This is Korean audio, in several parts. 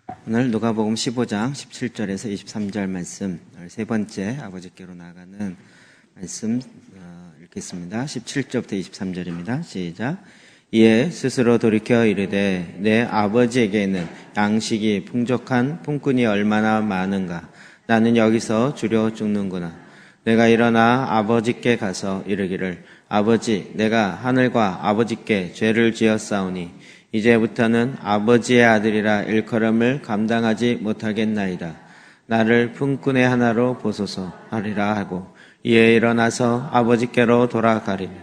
오늘 누가복음 15장 17절에서 23절 말씀, 세 번째 아버지께로 나아가는 말씀 읽겠습니다. 17절부터 23절입니다. 시작. 이에 스스로 돌이켜 이르되 내 아버지에게는 양식이 풍족한 품꾼이 얼마나 많은가. 나는 여기서 주려 죽는구나. 내가 일어나 아버지께 가서 이르기를 아버지, 내가 하늘과 아버지께 죄를 지었사오니 이제부터는 아버지의 아들이라 일컬음을 감당하지 못하겠나이다. 나를 품꾼의 하나로 보소서 하리라 하고 이에 일어나서 아버지께로 돌아가리니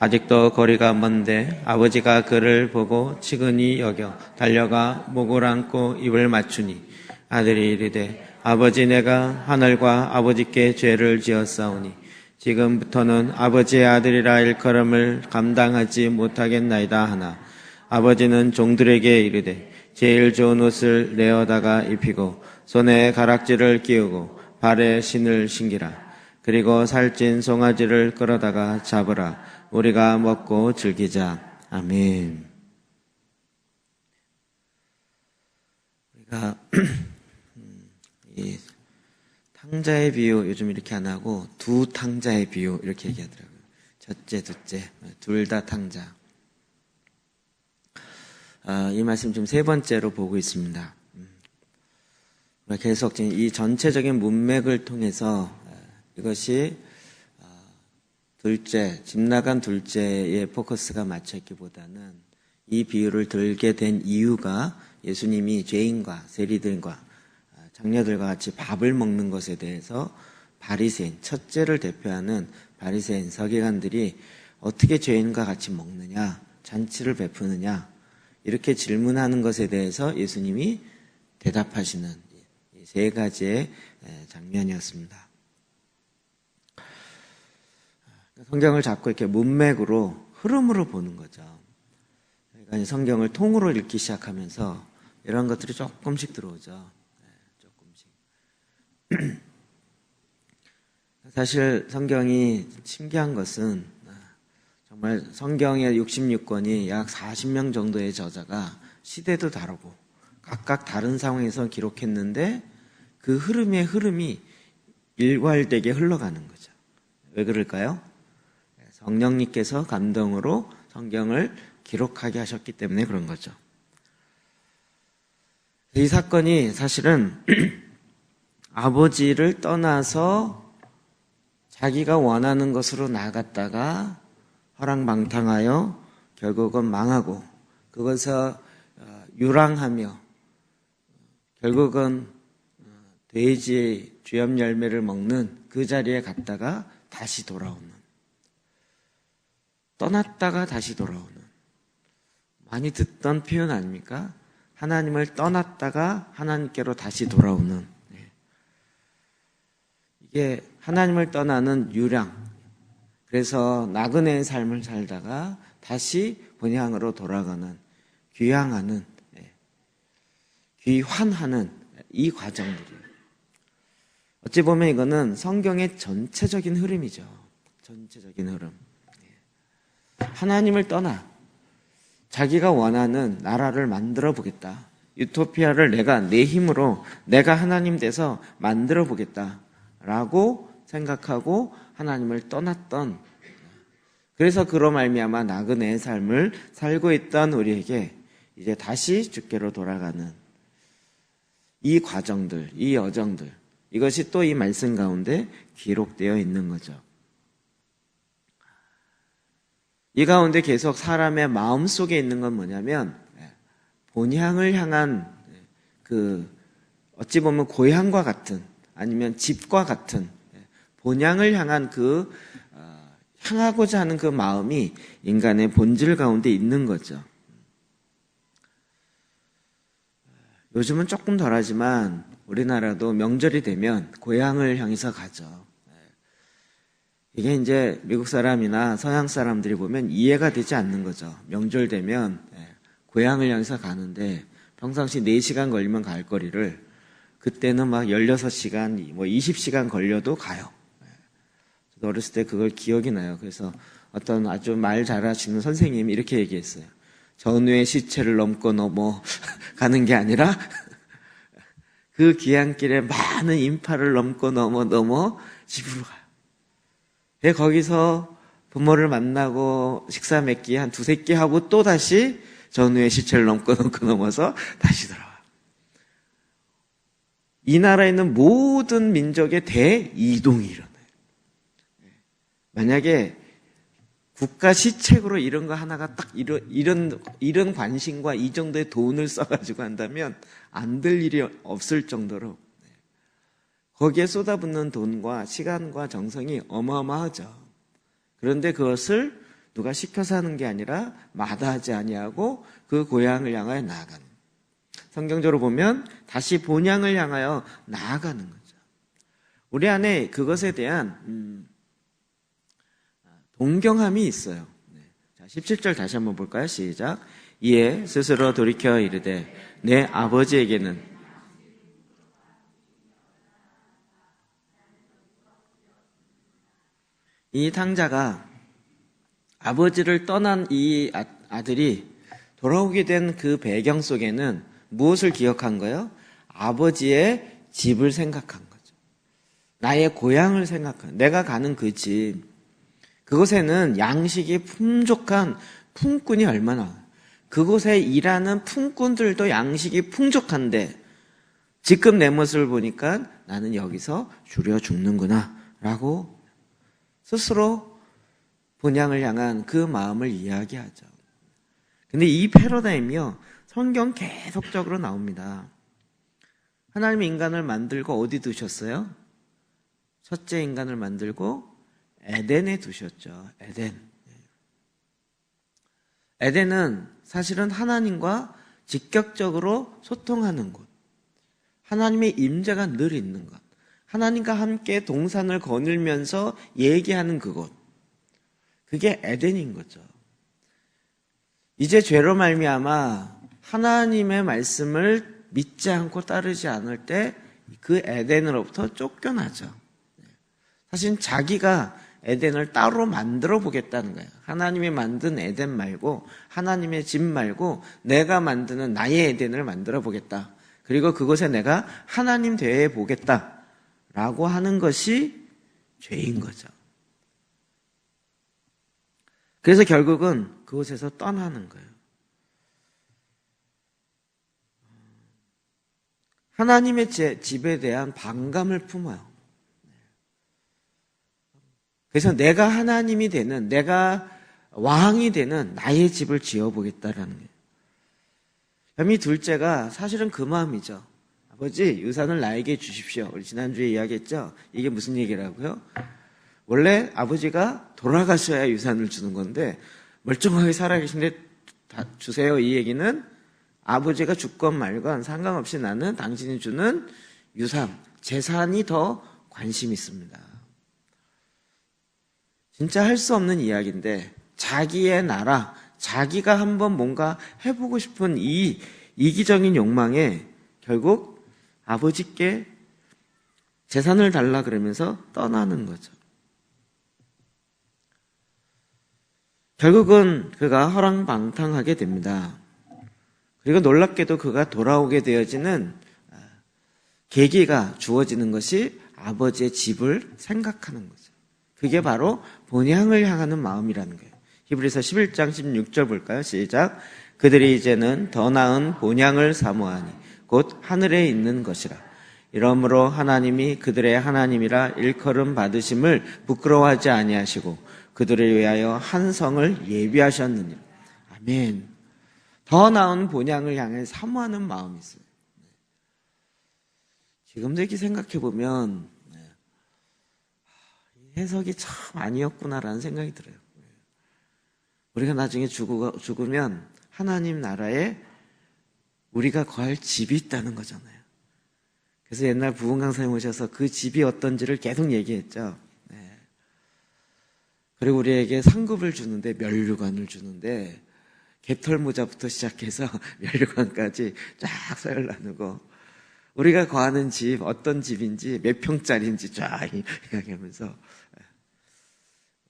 아직도 거리가 먼데 아버지가 그를 보고 치근히 여겨 달려가 목을 안고 입을 맞추니 아들이 이르되 아버지, 내가 하늘과 아버지께 죄를 지었사오니 지금부터는 아버지의 아들이라 일컬음을 감당하지 못하겠나이다 하나 아버지는 종들에게 이르되 제일 좋은 옷을 내어다가 입히고 손에 가락지를 끼우고 발에 신을 신기라. 그리고 살찐 송아지를 끌어다가 잡으라. 우리가 먹고 즐기자. 아멘. 우리가 이 탕자의 비유 요즘 이렇게 안 하고 두 탕자의 비유 이렇게 얘기하더라고요. 첫째, 둘째, 둘 다 탕자. 이 말씀 지금 세 번째로 보고 있습니다. 계속 이 전체적인 문맥을 통해서 이것이 둘째, 집 나간 둘째의 포커스가 맞춰있기보다는 이 비유를 들게 된 이유가 예수님이 죄인과 세리들과 장녀들과 같이 밥을 먹는 것에 대해서 바리새인, 첫째를 대표하는 바리새인, 서기관들이 어떻게 죄인과 같이 먹느냐, 잔치를 베푸느냐 이렇게 질문하는 것에 대해서 예수님이 대답하시는 세 가지의 장면이었습니다. 성경을 자꾸 이렇게 문맥으로, 흐름으로 보는 거죠. 그러니까 성경을 통으로 읽기 시작하면서 이런 것들이 조금씩 들어오죠. 조금씩. 사실 성경이 신기한 것은 정말 성경의 66권이 약 40명 정도의 저자가 시대도 다르고 각각 다른 상황에서 기록했는데 그 흐름이 일괄되게 흘러가는 거죠. 왜 그럴까요? 성령님께서 감동으로 성경을 기록하게 하셨기 때문에 그런 거죠. 이 사건이 사실은 아버지를 떠나서 자기가 원하는 것으로 나갔다가 허랑방탕하여 결국은 망하고 그것을 유랑하며 결국은 돼지 주엽 열매를 먹는 그 자리에 갔다가 다시 돌아오는, 떠났다가 다시 돌아오는, 많이 듣던 표현 아닙니까? 하나님을 떠났다가 하나님께로 다시 돌아오는, 이게 하나님을 떠나는 유랑, 그래서 나그네의 삶을 살다가 다시 본향으로 돌아가는, 귀향하는, 귀환하는 이 과정들이에요. 어찌 보면 이거는 성경의 전체적인 흐름이죠. 전체적인 흐름. 하나님을 떠나 자기가 원하는 나라를 만들어 보겠다. 유토피아를 내가 내 힘으로 내가 하나님 돼서 만들어 보겠다라고 생각하고 하나님을 떠났던, 그래서 그로 말미암아 나그네의 삶을 살고 있던 우리에게 이제 다시 주께로 돌아가는 이 과정들, 이 여정들, 이것이 또 이 말씀 가운데 기록되어 있는 거죠. 이 가운데 계속 사람의 마음 속에 있는 건 뭐냐면 본향을 향한 어찌 보면 고향과 같은, 아니면 집과 같은 본향을 향한 향하고자 하는 그 마음이 인간의 본질 가운데 있는 거죠. 요즘은 조금 덜하지만 우리나라도 명절이 되면 고향을 향해서 가죠. 이게 이제 미국 사람이나 서양 사람들이 보면 이해가 되지 않는 거죠. 명절 되면 고향을 향해서 가는데 평상시 4시간 걸리면 갈 거리를 그때는 막 16시간, 20시간 걸려도 가요. 저도 어렸을 때 그걸 기억이 나요. 그래서 어떤 아주 말 잘하시는 선생님이 이렇게 얘기했어요. 전우의 시체를 넘고 넘어 가는 게 아니라 그 귀한 길에 많은 인파를 넘고 넘어 집으로 가요. 거기서 부모를 만나고 식사 몇 끼 한 두세 끼 하고 또 다시 전우의 시체를 넘어서 다시 돌아와요. 이 나라에 있는 모든 민족의 대이동이 일어나요. 만약에 국가 시책으로 이런 거 하나가 딱 이런 관심과 이 정도의 돈을 써가지고 한다면 안 될 일이 없을 정도로 거기에 쏟아붓는 돈과 시간과 정성이 어마어마하죠. 그런데 그것을 누가 시켜서 하는 게 아니라 마다하지 아니하고 그 고향을 향하여 나아가는. 성경적으로 보면 다시 본향을 향하여 나아가는 거죠. 우리 안에 그것에 대한 동경함이 있어요. 자, 17절 다시 한번 볼까요? 시작. 이에 스스로 돌이켜 이르되 내 아버지에게는 이 탕자가 아버지를 떠난 이 아들이 돌아오게 된 그 배경 속에는 무엇을 기억한 거예요? 아버지의 집을 생각한 거죠. 나의 고향을 생각한, 내가 가는 그 집, 그곳에는 양식이 풍족한 품꾼이 얼마나, 그곳에 일하는 품꾼들도 양식이 풍족한데 지금 내 모습을 보니까 나는 여기서 줄여 죽는구나 라고 스스로 본향을 향한 그 마음을 이야기하죠. 근데 이 패러다임이요, 성경 계속적으로 나옵니다. 하나님이 인간을 만들고 어디 두셨어요? 첫째 인간을 만들고 에덴에 두셨죠. 에덴은 사실은 하나님과 직격적으로 소통하는 곳, 하나님의 임재가 늘 있는 곳, 하나님과 함께 동산을 거닐면서 얘기하는 그곳, 그게 에덴인 거죠. 이제 죄로 말미암아 하나님의 말씀을 믿지 않고 따르지 않을 때 그 에덴으로부터 쫓겨나죠. 사실 자기가 에덴을 따로 만들어 보겠다는 거예요. 하나님이 만든 에덴 말고, 하나님의 집 말고 내가 만드는 나의 에덴을 만들어 보겠다. 그리고 그곳에 내가 하나님 되어 보겠다 라고 하는 것이 죄인 거죠. 그래서 결국은 그곳에서 떠나는 거예요. 하나님의 집에 대한 반감을 품어요. 그래서 내가 하나님이 되는, 내가 왕이 되는 나의 집을 지어보겠다라는 거예요. 이 둘째가 사실은 그 마음이죠. 아버지, 유산을 나에게 주십시오. 우리 지난주에 이야기했죠? 이게 무슨 얘기라고요? 원래 아버지가 돌아가셔야 유산을 주는 건데 멀쩡하게 살아계신데 주세요. 이 얘기는 아버지가 죽건 말건 상관없이 나는 당신이 주는 유산, 재산이 더 관심이 있습니다. 진짜 할 수 없는 이야기인데 자기의 나라, 자기가 한번 뭔가 해보고 싶은 이 이기적인 욕망에 결국 아버지께 재산을 달라 그러면서 떠나는 거죠. 결국은 그가 허랑방탕하게 됩니다. 그리고 놀랍게도 그가 돌아오게 되어지는 계기가 주어지는 것이 아버지의 집을 생각하는 거죠. 그게 바로 본향을 향하는 마음이라는 거예요. 히브리서 11장 16절 볼까요? 시작. 그들이 이제는 더 나은 본향을 사모하니 곧 하늘에 있는 것이라. 이러므로 하나님이 그들의 하나님이라 일컬음 받으심을 부끄러워하지 아니하시고 그들을 위하여 한 성을 예비하셨느니라. 아멘. 더 나은 본향을 향해 사모하는 마음이 있어요. 지금도 이렇게 생각해 보면 해석이 참 아니었구나라는 생각이 들어요. 우리가 나중에 죽으면 하나님 나라에 우리가 거할 집이 있다는 거잖아요. 그래서 옛날 부흥 강사님 오셔서 그 집이 어떤지를 계속 얘기했죠. 그리고 우리에게 상급을 주는데, 면류관을 주는데 개털모자부터 시작해서 면류관까지 쫙 서열 나누고 우리가 거하는 집, 어떤 집인지, 몇 평짜리인지 쫙 이야기하면서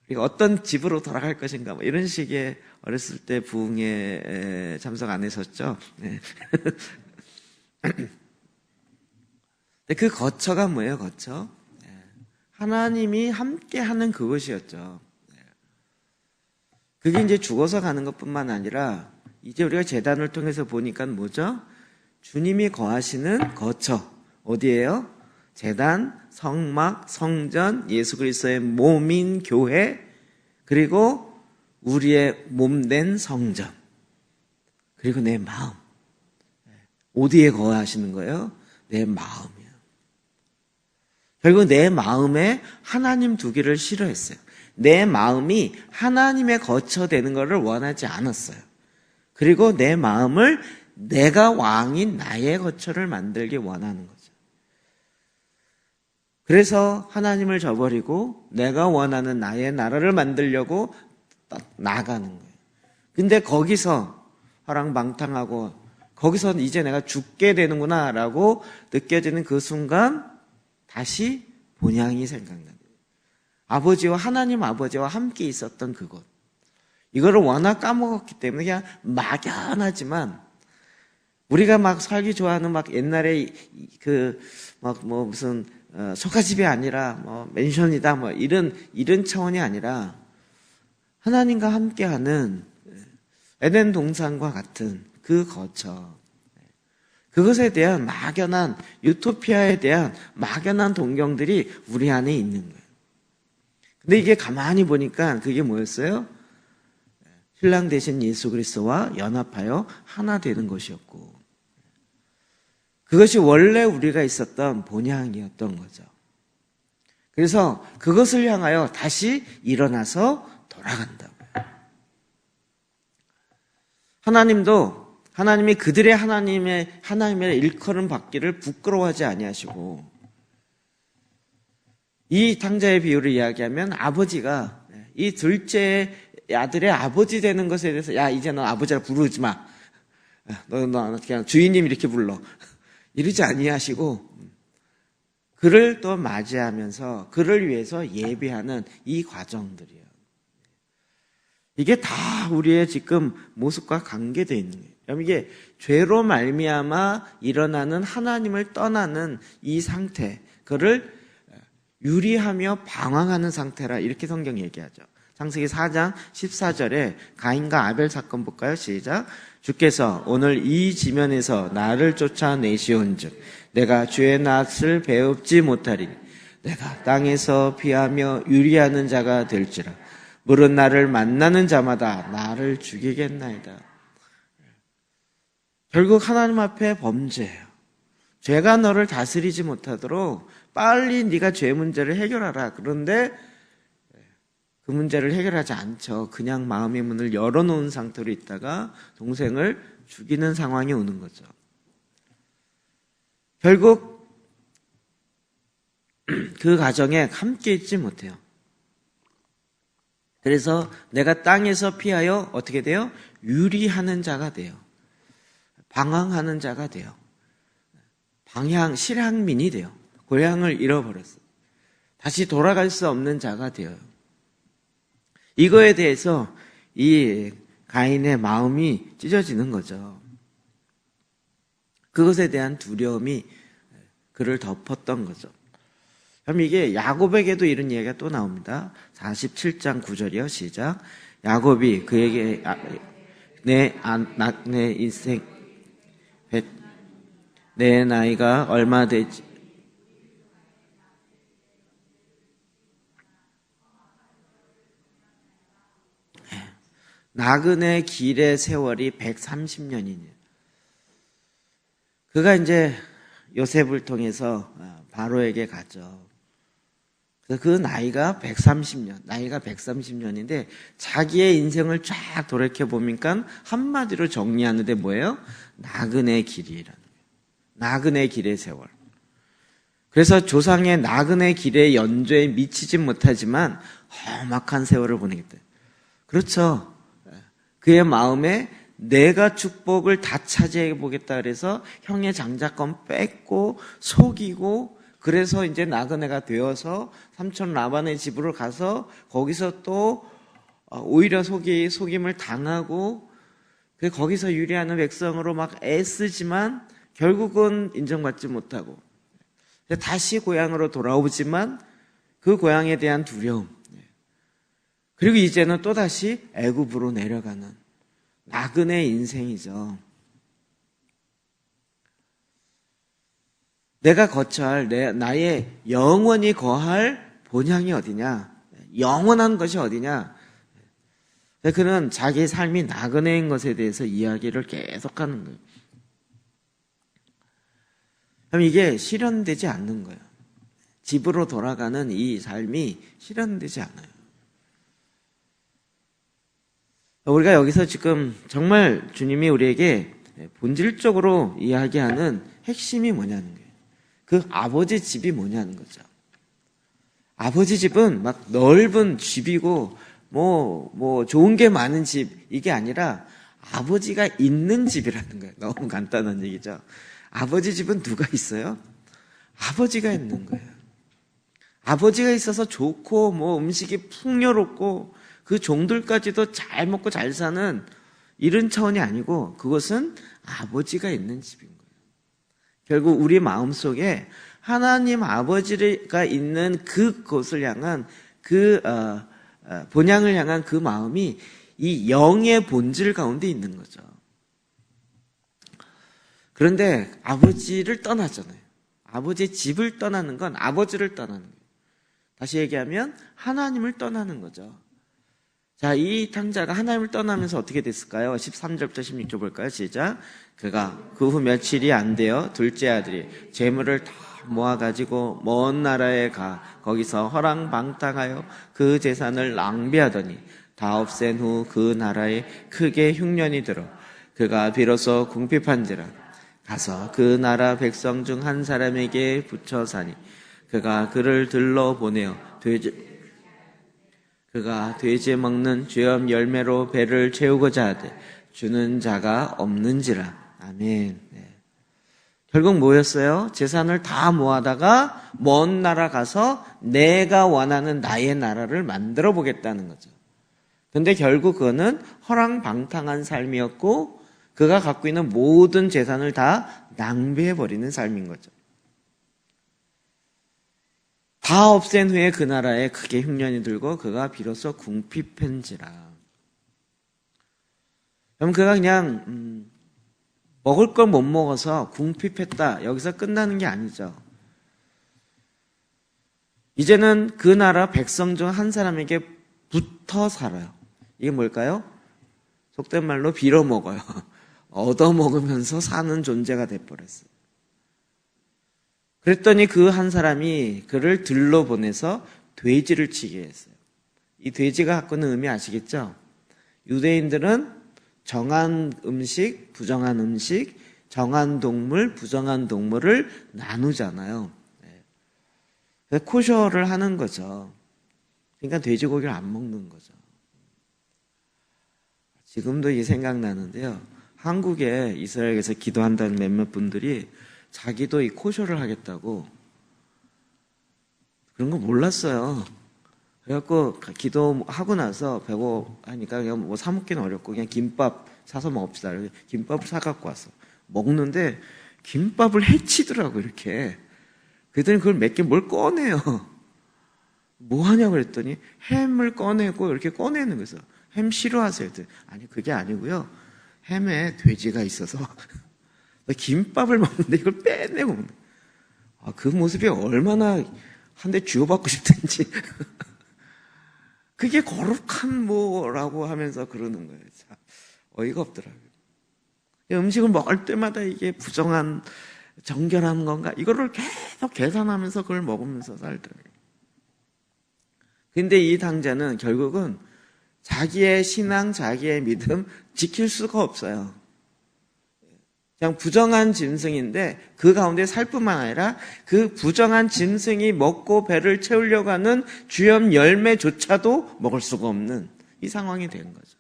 우리가 어떤 집으로 돌아갈 것인가, 뭐 이런 식의, 어렸을 때 부흥에 참석 안 했었죠. 네. 근데 그 거처가 뭐예요, 거처? 하나님이 함께 하는 그것이었죠. 그게 이제 죽어서 가는 것뿐만 아니라 이제 우리가 제단을 통해서 보니까 뭐죠? 주님이 거하시는 거처. 어디예요? 제단, 성막, 성전, 예수 그리스도의 몸인 교회, 그리고 우리의 몸된 성전, 그리고 내 마음. 어디에 거하시는 거예요? 내 마음이에요. 결국 내 마음에 하나님 두기를 싫어했어요. 내 마음이 하나님의 거처 되는 것을 원하지 않았어요. 그리고 내 마음을 내가 왕인 나의 거처를 만들기 원하는 거죠. 그래서 하나님을 저버리고 내가 원하는 나의 나라를 만들려고 나가는 거예요. 근데 거기서 화랑방탕하고 거기서 이제 내가 죽게 되는구나 라고 느껴지는 그 순간 다시 본향이 생각나요. 아버지와 하나님 아버지와 함께 있었던 그곳. 이거를 워낙 까먹었기 때문에 그냥 막연하지만 우리가 막 살기 좋아하는 막 옛날에 그 막 뭐 무슨 소가집이 아니라 뭐 맨션이다 뭐 이런 차원이 아니라 하나님과 함께하는 에덴 동산과 같은 그 거처. 그것에 대한 막연한 유토피아에 대한 막연한 동경들이 우리 안에 있는 거예요. 근데 이게 가만히 보니까 그게 뭐였어요? 신랑 되신 예수 그리스도와 연합하여 하나 되는 것이었고 그것이 원래 우리가 있었던 본향이었던 거죠. 그래서 그것을 향하여 다시 일어나서 돌아간다고요. 하나님도 하나님이 그들의 하나님의 일컬음 받기를 부끄러워하지 아니하시고 이 탕자의 비유를 이야기하면 아버지가 이 둘째 아들의 아버지 되는 것에 대해서 야 이제 너 아버지라 부르지 마. 너 그냥 주인님 이렇게 불러. 이러지 아니하시고 그를 또 맞이하면서 그를 위해서 예배하는 이 과정들이에요. 이게 다 우리의 지금 모습과 관계되어 있는 거예요. 그럼 이게 죄로 말미암아 일어나는 하나님을 떠나는 이 상태, 그를 유리하며 방황하는 상태라 이렇게 성경이 얘기하죠. 창세기 4장 14절에 가인과 아벨 사건 볼까요? 시작. 주께서 오늘 이 지면에서 나를 쫓아내시온즉 내가 주의 낯을 배웁지 못하리니 내가 땅에서 피하며 유리하는 자가 될지라 물은 나를 만나는 자마다 나를 죽이겠나이다. 결국 하나님 앞에 범죄예요. 죄가 너를 다스리지 못하도록 빨리 네가 죄 문제를 해결하라. 그런데 그 문제를 해결하지 않죠. 그냥 마음의 문을 열어놓은 상태로 있다가 동생을 죽이는 상황이 오는 거죠. 결국 그 가정에 함께 있지 못해요. 그래서 내가 땅에서 피하여 어떻게 돼요? 유리하는 자가 돼요. 방황하는 자가 돼요. 실향민이 돼요. 고향을 잃어버렸어요. 다시 돌아갈 수 없는 자가 돼요. 이거에 대해서 이 가인의 마음이 찢어지는 거죠. 그것에 대한 두려움이 그를 덮었던 거죠. 그럼 이게 야곱에게도 이런 얘기가 또 나옵니다. 47장 9절이요. 시작. 야곱이 그에게 내 인생 내 나이가 얼마 되지? 나그네 길의 세월이 130년이네요. 그가 이제 요셉을 통해서 바로에게 가죠. 그래서 그 나이가 130년인데 자기의 인생을 쫙 돌이켜보니까 한마디로 정리하는데 뭐예요? 나그네 길이라는 거예요. 나그네 길의 세월. 그래서 조상의 나그네 길의 연조에 미치지 못하지만 험악한 세월을 보내겠다. 그렇죠. 그의 마음에 내가 축복을 다 차지해 보겠다 그래서 형의 장자권 뺏고 속이고 그래서 이제 나그네가 되어서 삼촌 라반의 집으로 가서 거기서 또 오히려 속임을 당하고 거기서 유리하는 백성으로 막 애쓰지만 결국은 인정받지 못하고 다시 고향으로 돌아오지만 그 고향에 대한 두려움, 그리고 이제는 또다시 애굽으로 내려가는 나그네 인생이죠. 내가 거처할 나의 영원히 거할 본향이 어디냐? 영원한 것이 어디냐? 그는 자기 삶이 나그네인 것에 대해서 이야기를 계속하는 거예요. 그럼 이게 실현되지 않는 거예요. 집으로 돌아가는 이 삶이 실현되지 않아요. 우리가 여기서 지금 정말 주님이 우리에게 본질적으로 이야기하는 핵심이 뭐냐는 거예요. 그 아버지 집이 뭐냐는 거죠. 아버지 집은 막 넓은 집이고 뭐 좋은 게 많은 집, 이게 아니라 아버지가 있는 집이라는 거예요. 너무 간단한 얘기죠. 아버지 집은 누가 있어요? 아버지가 있는 거예요. 아버지가 있어서 좋고 음식이 풍요롭고 그 종들까지도 잘 먹고 잘 사는 이런 차원이 아니고, 그것은 아버지가 있는 집인 거예요. 결국 우리 마음속에 하나님 아버지가 있는 그곳을 향한 본향을 향한 그 마음이 이 영의 본질 가운데 있는 거죠. 그런데 아버지를 떠나잖아요. 아버지의 집을 떠나는 건 아버지를 떠나는 거예요. 다시 얘기하면 하나님을 떠나는 거죠. 자, 이 탕자가 하나님을 떠나면서 어떻게 됐을까요? 13절부터 16절 볼까요? 시작. 그가 그 후 며칠이 안 되어 둘째 아들이 재물을 다 모아가지고 먼 나라에 가 거기서 허랑방탕하여 그 재산을 낭비하더니 다 없앤 후 그 나라에 크게 흉년이 들어 그가 비로소 궁핍한지라 가서 그 나라 백성 중 한 사람에게 붙여 사니 그가 그를 들러 보내어 그가 돼지 먹는 죄업 열매로 배를 채우고자 하되 주는 자가 없는지라. 아멘. 네. 결국 뭐였어요? 재산을 다 모아다가 먼 나라 가서 내가 원하는 나의 나라를 만들어 보겠다는 거죠. 근데 결국 그거는 허랑방탕한 삶이었고 그가 갖고 있는 모든 재산을 다 낭비해버리는 삶인 거죠. 다 없앤 후에 그 나라에 크게 흉년이 들고 그가 비로소 궁핍한지라. 그럼 그가 그냥 먹을 걸 못 먹어서 궁핍했다, 여기서 끝나는 게 아니죠. 이제는 그 나라 백성 중 한 사람에게 붙어 살아요. 이게 뭘까요? 속된 말로 빌어먹어요. 얻어먹으면서 사는 존재가 돼버렸어요. 그랬더니 그 한 사람이 그를 들러보내서 돼지를 치게 했어요. 이 돼지가 갖고 있는 의미 아시겠죠? 유대인들은 정한 음식, 부정한 음식, 정한 동물, 부정한 동물을 나누잖아요. 그래서 코셔를 하는 거죠. 그러니까 돼지고기를 안 먹는 거죠. 지금도 이게 생각나는데요. 한국에 이스라엘에서 기도한다는 몇몇 분들이 자기도 이 코셔를 하겠다고 그런 거 몰랐어요. 그래갖고 기도하고 나서 배고하니까 그냥 뭐 사 먹기는 어렵고 그냥 김밥 사서 먹읍시다. 김밥을 사갖고 왔어. 먹는데 김밥을 해치더라고 이렇게. 그랬더니 그걸 몇 개 뭘 꺼내요. 뭐 하냐고 그랬더니 햄을 꺼내고 이렇게 꺼내는 거죠. 햄 싫어하세요? 아니 그게 아니고요. 햄에 돼지가 있어서 김밥을 먹는데 이걸 빼내고 먹는. 그 모습이 얼마나 한 대 쥐어받고 싶든지. 그게 거룩한 뭐라고 하면서 그러는 거예요. 참 어이가 없더라고요. 음식을 먹을 때마다 이게 부정한 정결한 건가 이거를 계속 계산하면서 그걸 먹으면서 살더라고요. 근데 이 당자는 결국은 자기의 신앙, 자기의 믿음 지킬 수가 없어요. 그냥 부정한 짐승인데 그 가운데 살 뿐만 아니라 그 부정한 짐승이 먹고 배를 채우려고 하는 주염 열매조차도 먹을 수가 없는 이 상황이 된 거죠.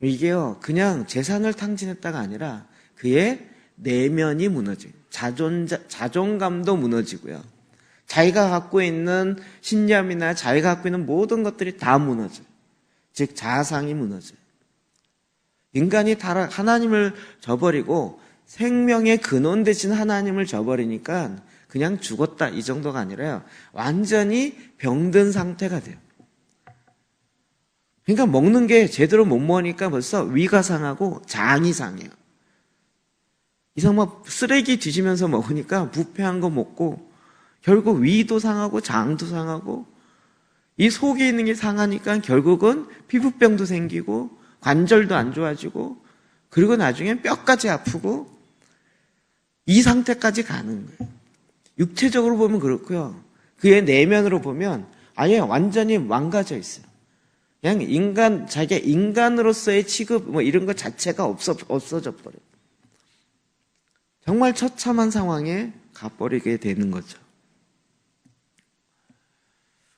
이게요, 그냥 재산을 탕진했다가 아니라 그의 내면이 무너지고 자존감도 무너지고요. 자기가 갖고 있는 신념이나 자기가 갖고 있는 모든 것들이 다 무너져요. 즉 자아상이 무너져요. 인간이 하나님을 저버리고 생명의 근원 되신 하나님을 저버리니까 그냥 죽었다 이 정도가 아니라요. 완전히 병든 상태가 돼요. 그러니까 먹는 게 제대로 못 먹으니까 벌써 위가 상하고 장이 상해요. 이상 막 쓰레기 뒤지면서 먹으니까 부패한 거 먹고 결국 위도 상하고 장도 상하고 이 속에 있는 게 상하니까 결국은 피부병도 생기고 관절도 안 좋아지고 그리고 나중엔 뼈까지 아프고 이 상태까지 가는 거예요. 육체적으로 보면 그렇고요. 그의 내면으로 보면 아예 완전히 망가져 있어요. 그냥 자기가 인간으로서의 취급 뭐 이런 것 자체가 없어져 버려요. 정말 처참한 상황에 가버리게 되는 거죠.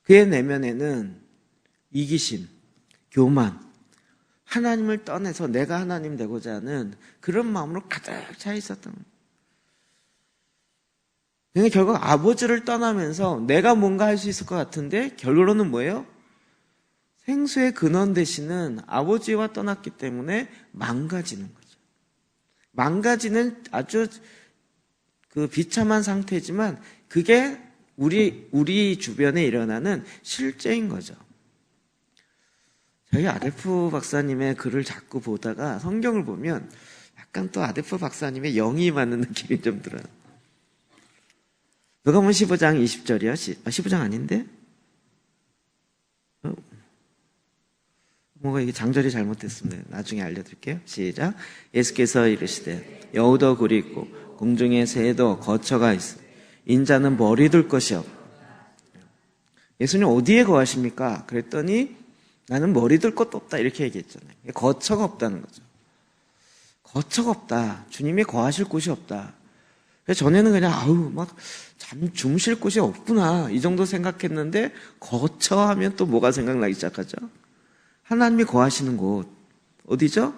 그의 내면에는 이기심, 교만, 하나님을 떠나서 내가 하나님 되고자 하는 그런 마음으로 가득 차 있었던 거예요. 그러니까 결국 아버지를 떠나면서 내가 뭔가 할 수 있을 것 같은데 결론은 뭐예요? 생수의 근원 되시는 아버지와 떠났기 때문에 망가지는 거죠. 망가지는 아주 그 비참한 상태지만 그게 우리 주변에 일어나는 실제인 거죠. 저희 아데프 박사님의 글을 자꾸 보다가 성경을 보면 약간 또 아데프 박사님의 영이 맞는 느낌이 좀 들어요. 누가복음 15장 20절이요. 15장 아닌데? 뭔가 이게 장절이 잘못됐습니다. 나중에 알려드릴게요. 시작. 예수께서 이르시되 여우도 굴이 있고 공중에 새도 거처가 있어 인자는 머리 둘 것이 없. 예수님 어디에 거하십니까? 그랬더니 나는 머리 둘 것도 없다 이렇게 얘기했잖아요. 거처가 없다는 거죠. 거처가 없다. 주님이 거하실 곳이 없다. 그래서 전에는 그냥 막 주무실 곳이 없구나 이 정도 생각했는데 거처하면 또 뭐가 생각나기 시작하죠? 하나님이 거하시는 곳 어디죠?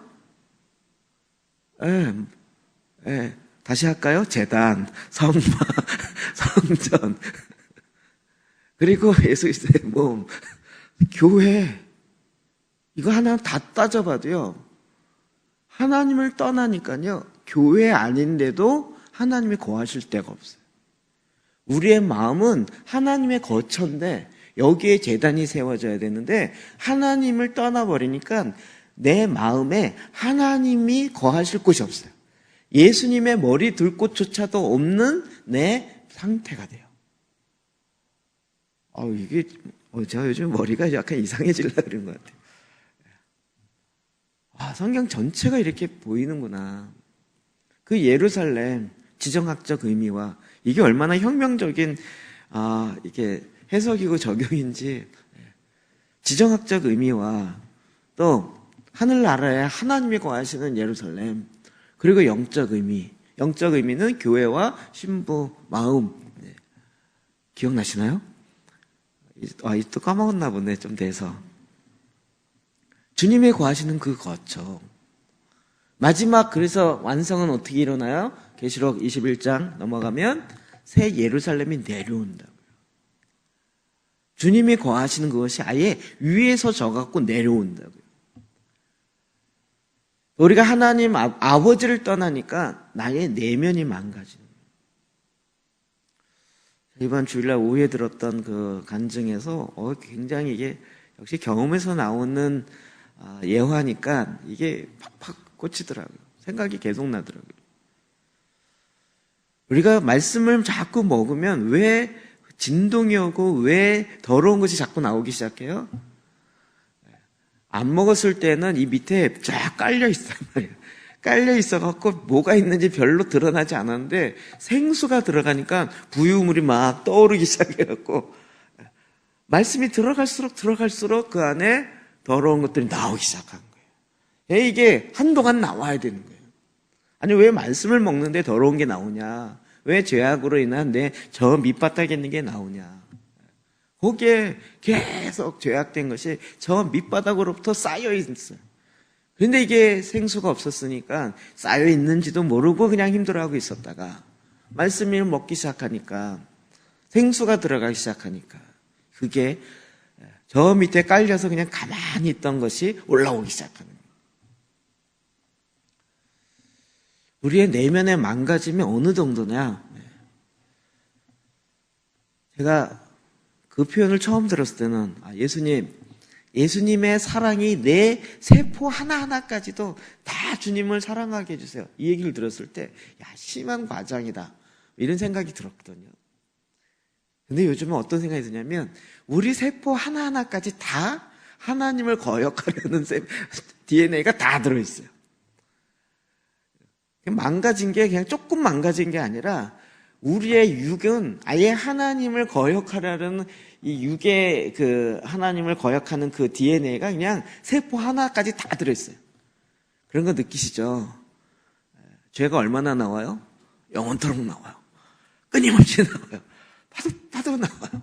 다시 할까요? 제단, 성막, 성전 그리고 예수 그리스도의 몸, 교회 이거 하나 다 따져봐도요 하나님을 떠나니까요 교회 아닌데도 하나님이 거하실 데가 없어요. 우리의 마음은 하나님의 거처인데 여기에 제단이 세워져야 되는데 하나님을 떠나버리니까 내 마음에 하나님이 거하실 곳이 없어요. 예수님의 머리 둘 곳조차도 없는 내 상태가 돼요. 제가 요즘 머리가 약간 이상해지려고 그런 것 같아요. 성경 전체가 이렇게 보이는구나. 그 예루살렘 지정학적 의미와 이게 얼마나 혁명적인 이게 해석이고 적용인지 지정학적 의미와 또 하늘나라에 하나님이 거하시는 예루살렘 그리고 영적 의미는 교회와 신부 마음 기억나시나요? 또 까먹었나 보네 좀 돼서 주님이 거하시는 그 거처 마지막 그래서 완성은 어떻게 일어나요? 계시록 21장 넘어가면 새 예루살렘이 내려온다고요. 주님이 거하시는 그것이 아예 위에서 져갖고 내려온다고요. 우리가 하나님 아버지를 떠나니까 나의 내면이 망가지는 거예요. 이번 주일날 오후에 들었던 그 간증에서 굉장히 이게 역시 경험에서 나오는 예화니까 이게 팍팍 꽂히더라고요. 생각이 계속 나더라고요. 우리가 말씀을 자꾸 먹으면 왜 진동이 오고 왜 더러운 것이 자꾸 나오기 시작해요? 안 먹었을 때는 이 밑에 쫙 깔려 있단 말이에요. 깔려 있어갖고 뭐가 있는지 별로 드러나지 않았는데 생수가 들어가니까 부유물이 막 떠오르기 시작해갖고 말씀이 들어갈수록 그 안에 더러운 것들이 나오기 시작한 거예요. 이게 한동안 나와야 되는 거예요. 아니 왜 말씀을 먹는데 더러운 게 나오냐? 왜 죄악으로 인한 내 저 밑바닥에 있는 게 나오냐? 거기에 계속 죄악된 것이 저 밑바닥으로부터 쌓여 있어요. 그런데 이게 생수가 없었으니까 쌓여 있는지도 모르고 그냥 힘들어하고 있었다가 말씀을 먹기 시작하니까 생수가 들어가기 시작하니까 그게 저 밑에 깔려서 그냥 가만히 있던 것이 올라오기 시작하는 거예요. 우리의 내면에 망가짐이 어느 정도냐? 제가 그 표현을 처음 들었을 때는 예수님의 사랑이 내 세포 하나하나까지도 다 주님을 사랑하게 해주세요. 이 얘기를 들었을 때 심한 과장이다 이런 생각이 들었거든요. 근데 요즘은 어떤 생각이 드냐면 우리 세포 하나하나까지 다 하나님을 거역하려는 DNA가 다 들어있어요. 망가진 게 그냥 조금 망가진 게 아니라 우리의 육은 아예 하나님을 거역하려는 이 육의 하나님을 거역하는 그 DNA가 그냥 세포 하나까지 다 들어있어요. 그런 거 느끼시죠? 죄가 얼마나 나와요? 영원토록 나와요. 끊임없이 나와요. 파도 나와요.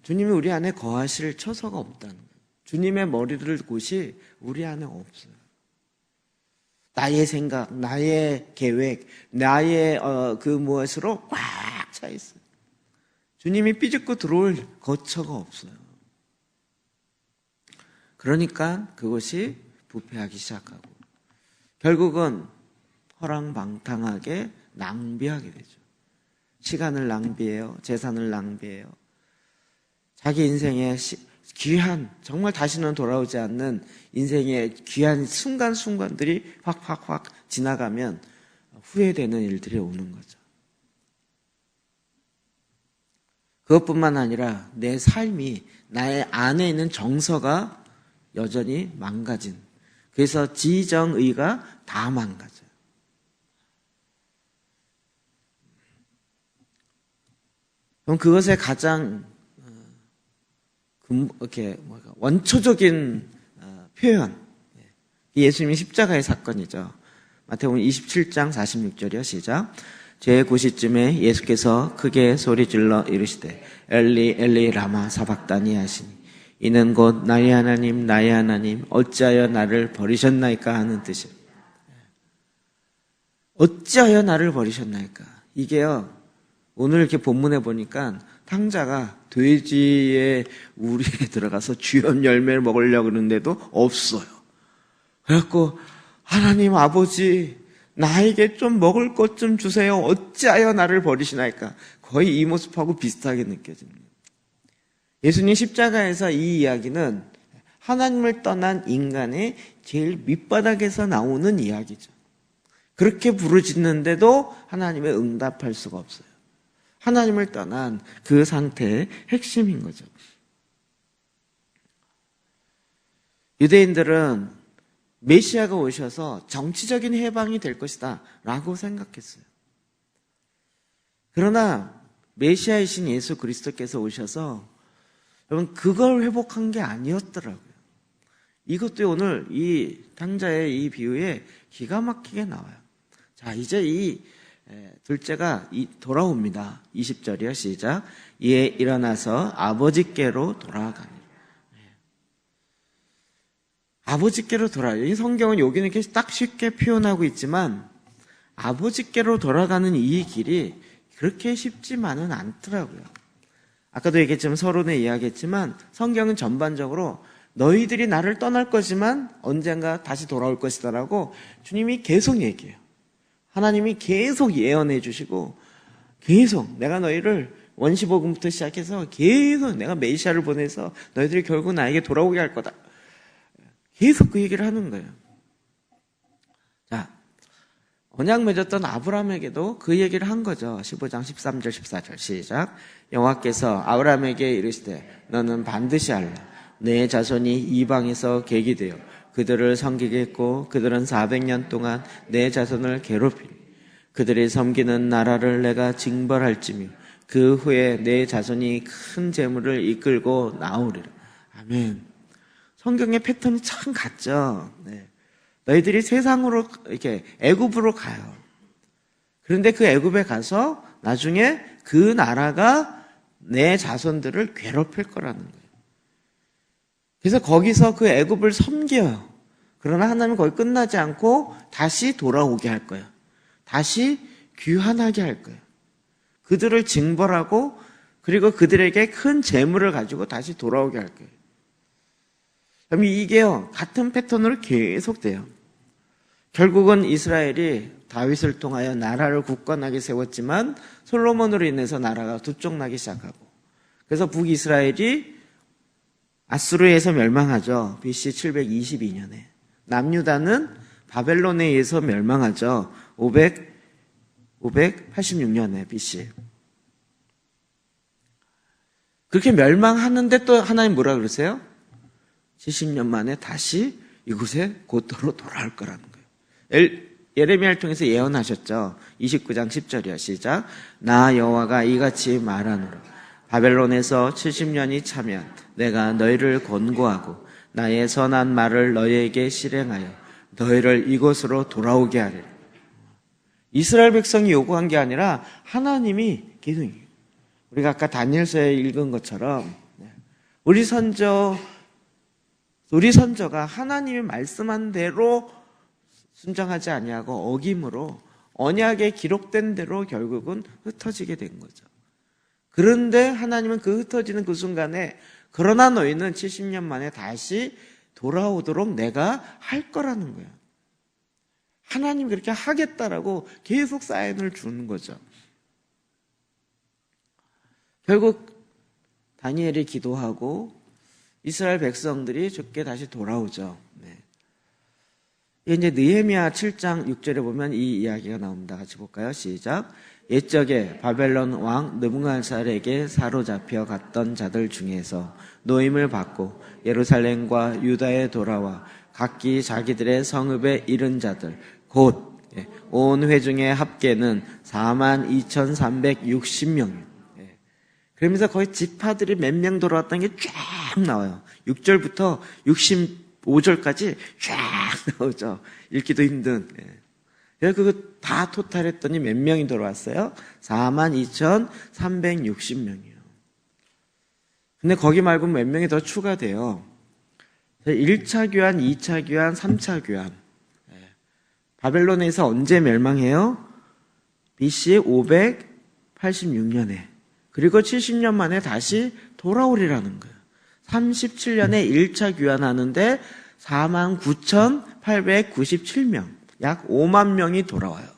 주님이 우리 안에 거하실 처소가 없다는 거예요. 주님의 머리를 곳이 우리 안에 없어요. 나의 생각, 나의 계획, 나의 무엇으로 꽉 차 있어요. 주님이 삐죽고 들어올 거처가 없어요. 그러니까 그것이 부패하기 시작하고 결국은 허랑방탕하게 낭비하게 되죠. 시간을 낭비해요. 재산을 낭비해요. 자기 인생의 귀한, 정말 다시는 돌아오지 않는 인생의 귀한 순간순간들이 확 지나가면 후회되는 일들이 오는 거죠. 그것뿐만 아니라 내 삶이, 나의 안에 있는 정서가 여전히 망가진, 그래서 지정의가 다 망가져요. 그럼 그것의 가장 원초적인 표현, 예수님의 십자가의 사건이죠. 마태복음 27장 46절이요. 시작. 제9시쯤에 예수께서 크게 소리질러 이르시되 엘리 엘리 라마 사박다니 하시니 이는 곧 나의 하나님 어찌하여 나를 버리셨나이까 하는 뜻이에요. 어찌하여 나를 버리셨나이까. 이게요, 오늘 이렇게 본문에 보니까 탕자가 돼지의 우리에 들어가서 주염 열매를 먹으려고 그러는데도 없어요. 그래갖고 하나님 아버지 나에게 좀 먹을 것 좀 주세요. 어찌하여 나를 버리시나이까. 거의 이 모습하고 비슷하게 느껴집니다. 예수님 십자가에서 이 이야기는 하나님을 떠난 인간의 제일 밑바닥에서 나오는 이야기죠. 그렇게 부르짖는데도 하나님의 응답할 수가 없어요. 하나님을 떠난 그 상태의 핵심인 거죠. 유대인들은 메시아가 오셔서 정치적인 해방이 될 것이다 라고 생각했어요. 그러나 메시아이신 예수 그리스도께서 오셔서 여러분 그걸 회복한 게 아니었더라고요. 이것도 오늘 이 탕자의 이 비유에 기가 막히게 나와요. 자, 이제 이 둘째가 돌아옵니다. 20절이요. 시작. 이에 일어나서 아버지께로 돌아가니. 아버지께로 돌아요. 이 성경은 여기는 이렇게 딱 쉽게 표현하고 있지만 아버지께로 돌아가는 이 길이 그렇게 쉽지만은 않더라고요. 아까도 얘기했지만 서론에 이야기했지만 성경은 전반적으로 너희들이 나를 떠날 거지만 언젠가 다시 돌아올 것이다라고 주님이 계속 얘기해요. 하나님이 계속 예언해 주시고 계속 내가 너희를 원시복음부터 시작해서 계속 내가 메시아를 보내서 너희들이 결국 나에게 돌아오게 할 거다. 계속 그 얘기를 하는 거예요. 자, 언약 맺었던 아브라함에게도 그 얘기를 한 거죠. 15장 13절 14절 시작. 여호와께서 아브라함에게 이르시되 너는 반드시 알라. 내 자손이 이방에서 객이 되어 그들을 섬기겠고 그들은 400년 동안 내 자손을 괴롭히니 그들이 섬기는 나라를 내가 징벌할지며 그 후에 내 자손이 큰 재물을 이끌고 나오리라. 아멘. 성경의 패턴이 참 같죠. 네. 너희들이 세상으로 이렇게 애굽으로 가요. 그런데 그 애굽에 가서 나중에 그 나라가 내 자손들을 괴롭힐 거라는 거예요. 그래서 거기서 그 애굽을 섬겨요. 그러나 하나님은 거기 끝나지 않고 다시 돌아오게 할 거예요. 다시 귀환하게 할 거예요. 그들을 징벌하고 그리고 그들에게 큰 재물을 가지고 다시 돌아오게 할 거예요. 그럼 이게요, 같은 패턴으로 계속돼요. 결국은 이스라엘이 다윗을 통하여 나라를 굳건하게 세웠지만 솔로몬으로 인해서 나라가 두 쪽 나기 시작하고, 그래서 북이스라엘이 아수르에서 멸망하죠. BC 722년에. 남유다는 바벨론에 의해서 멸망하죠. 586년에 BC. 그렇게 멸망하는데 또 하나님 뭐라 그러세요? 70년 만에 다시 이곳에 곧도로 돌아올 거라는 거예요. 예레미야를 통해서 예언하셨죠. 29장 10절이요. 시작. 나 여호와가 이같이 말하노라. 바벨론에서 70년이 차면 내가 너희를 권고하고 나의 선한 말을 너희에게 실행하여 너희를 이곳으로 돌아오게 하리라. 이스라엘 백성이 요구한 게 아니라 하나님이 기둥이에요. 우리가 아까 다니엘서에 읽은 것처럼 우리 선조가 하나님이 말씀한 대로 순종하지 아니하고 어김으로 언약에 기록된 대로 결국은 흩어지게 된 거죠. 그런데 하나님은 그 흩어지는 그 순간에 그러나 너희는 70년 만에 다시 돌아오도록 내가 할 거라는 거예요. 하나님 그렇게 하겠다라고 계속 사인을 주는 거죠. 결국 다니엘이 기도하고 이스라엘 백성들이 죽게 다시 돌아오죠. 이제 느헤미야 7장 6절에 보면 이 이야기가 나옵니다. 같이 볼까요? 시작. 옛적에 바벨론 왕 느부갓네살에게 사로잡혀 갔던 자들 중에서 노임을 받고 예루살렘과 유다에 돌아와 각기 자기들의 성읍에 이른 자들 곧 온 회중의 합계는 42,360명. 그러면서 거의 지파들이 몇 명 돌아왔다는 게 쫙 나와요. 6절부터 65절까지 쫙 나오죠. 읽기도 힘든. 그거 다 토탈했더니 몇 명이 돌아왔어요? 42,360명이요. 근데 거기 말고 몇 명이 더 추가돼요. 1차 교환, 2차 교환, 3차 교환. 바벨론에서 언제 멸망해요? BC 586년에. 그리고 70년 만에 다시 돌아오리라는 거예요. 37년에 1차 귀환하는데 49,897명, 약 5만 명이 돌아와요.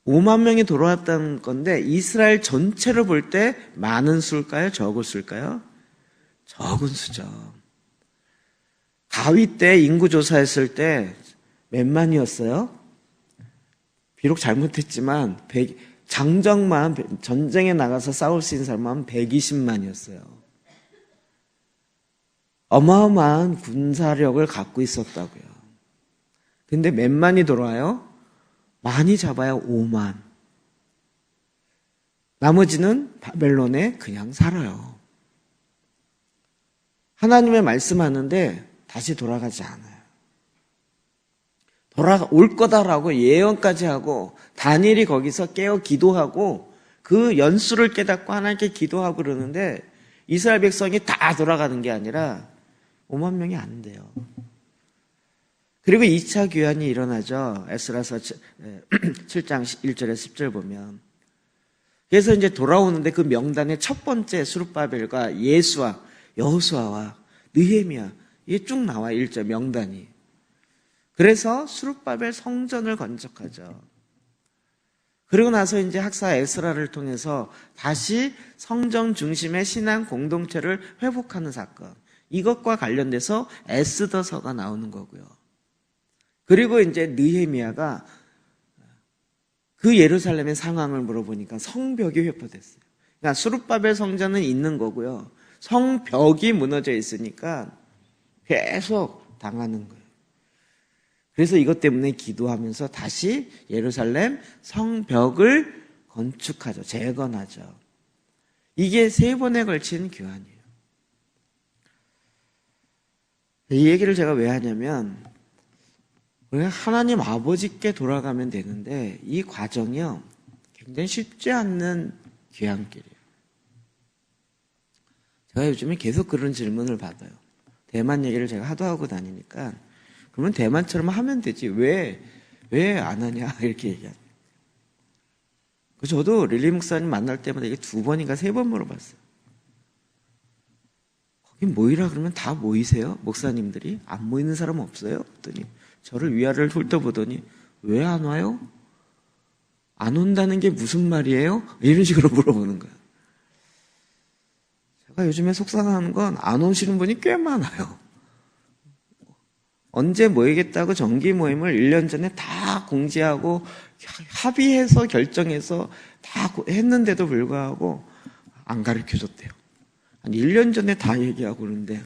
5만 명이 돌아왔다는 건데 이스라엘 전체를 볼 때 많은 수일까요? 적은 수일까요? 적은 수죠. 다윗 때 인구조사했을 때 몇만이었어요? 비록 잘못했지만 장정만 전쟁에 나가서 싸울 수 있는 사람은 120만이었어요. 어마어마한 군사력을 갖고 있었다고요. 근데 몇만이 돌아와요? 많이 잡아야 5만. 나머지는 바벨론에 그냥 살아요. 하나님의 말씀하는데 다시 돌아가지 않아요. 돌아올 거다라고 예언까지 하고 다니엘이 거기서 깨어 기도하고 그 연수를 깨닫고 하나님께 기도하고 그러는데 이스라엘 백성이 다 돌아가는 게 아니라 5만 명이 안 돼요. 그리고 2차 귀환이 일어나죠. 에스라서 7장 1절에 10절 보면. 그래서 이제 돌아오는데 그 명단의 첫 번째 스룹바벨과 예수와 여호수아와 느헤미야 이게 쭉 나와 1절 명단이. 그래서 스룹바벨 성전을 건축하죠. 그리고 나서 이제 학사 에스라를 통해서 다시 성전 중심의 신앙 공동체를 회복하는 사건. 이것과 관련돼서 에스더서가 나오는 거고요. 그리고 이제 느헤미야가 그 예루살렘의 상황을 물어보니까 성벽이 회포됐어요. 그러니까 스룹바벨 성전은 있는 거고요. 성벽이 무너져 있으니까 계속 당하는 거예요. 그래서 이것 때문에 기도하면서 다시 예루살렘 성벽을 건축하죠. 재건하죠. 이게 3번에 걸친 교환이에요. 이 얘기를 제가 왜 하냐면 우리가 하나님 아버지께 돌아가면 되는데 이 과정이요. 굉장히 쉽지 않는 귀향길이에요. 제가 요즘에 계속 그런 질문을 받아요. 대만 얘기를 제가 하도 하고 다니니까 그러면 대만처럼 하면 되지. 왜 안 하냐? 이렇게 얘기하죠. 저도 릴리 목사님 만날 때마다 이게 2번인가 3번 물어봤어요. 거기 모이라 그러면 다 모이세요? 목사님들이? 안 모이는 사람 없어요? 그랬더니 저를 위아래를 훑어보더니 왜 안 와요? 안 온다는 게 무슨 말이에요? 이런 식으로 물어보는 거예요. 제가 요즘에 속상한 건 안 오시는 분이 꽤 많아요. 언제 모이겠다고 정기 모임을 1년 전에 다 공지하고 합의해서 결정해서 다 했는데도 불구하고 안 가르쳐줬대요. 한 1년 전에 다 얘기하고 그러는데,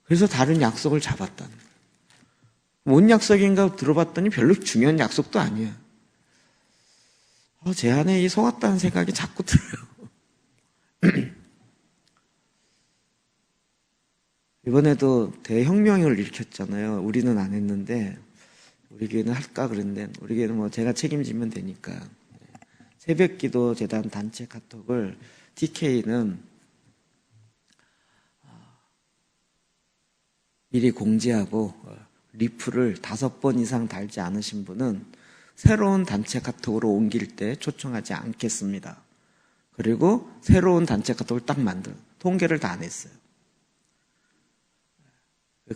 그래서 다른 약속을 잡았다는 거예요. 뭔 약속인가 들어봤더니 별로 중요한 약속도 아니에요. 제 안에 이 속았다는 생각이 자꾸 들어요. 이번에도 대혁명을 일으켰잖아요. 우리는 안 했는데 우리 교회는 할까 그랬는데, 우리 교회는 뭐 제가 책임지면 되니까. 새벽기도 재단 단체 카톡을 TK는 미리 공지하고 리플을 5번 이상 달지 않으신 분은 새로운 단체 카톡으로 옮길 때 초청하지 않겠습니다. 그리고 새로운 단체 카톡을 딱 통계를 다 안 했어요.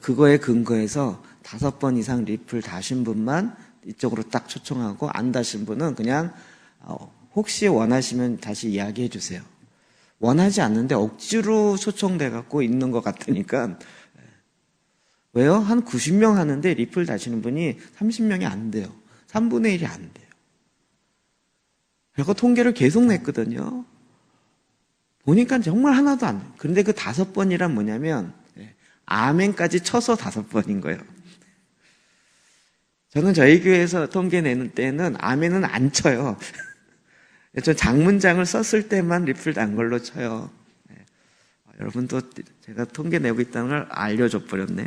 그거에 근거해서 5번 이상 리플 다신 분만 이쪽으로 딱 초청하고, 안 다신 분은 그냥 혹시 원하시면 다시 이야기해 주세요. 원하지 않는데 억지로 초청돼 갖고 있는 것 같으니까. 왜요? 한 90명 하는데 리플 다시는 분이 30명이 안 돼요. 3분의 1이 안 돼요. 그리고 통계를 계속 냈거든요. 보니까 정말 하나도 안 돼요. 그런데 그 5번이란 뭐냐면 아멘까지 쳐서 5번인 거예요. 저는 저희 교회에서 통계 내는 때는 아멘은 안 쳐요. 저 장문장을 썼을 때만 리플 단 걸로 쳐요. 여러분도 제가 통계 내고 있다는 걸 알려줘 버렸네.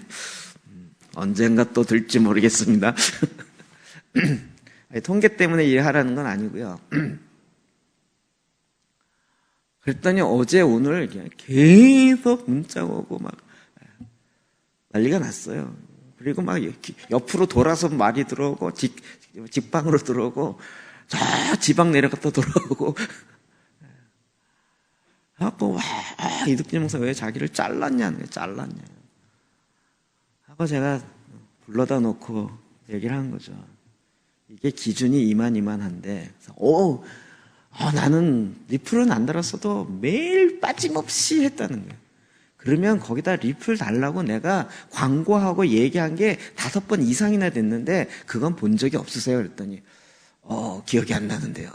언젠가 또 들지 모르겠습니다. 통계 때문에 일하라는 건 아니고요. 그랬더니 어제 오늘 계속 문자가 오고 막 난리가 났어요. 그리고 막 옆으로 돌아서 말이 들어오고 직방으로 들어오고 저 지방 내려갔다 돌아오고. 하고 이득진 목사 왜 자기를 잘랐냐 하고 제가 불러다 놓고 얘기를 한 거죠. 이게 기준이 이만한데, 나는 리플은 안 달았어도 매일 빠짐없이 했다는 거예요. 그러면 거기다 리플 달라고 내가 광고하고 얘기한 게 5번 이상이나 됐는데 그건 본 적이 없으세요? 그랬더니 기억이 안 나는데요.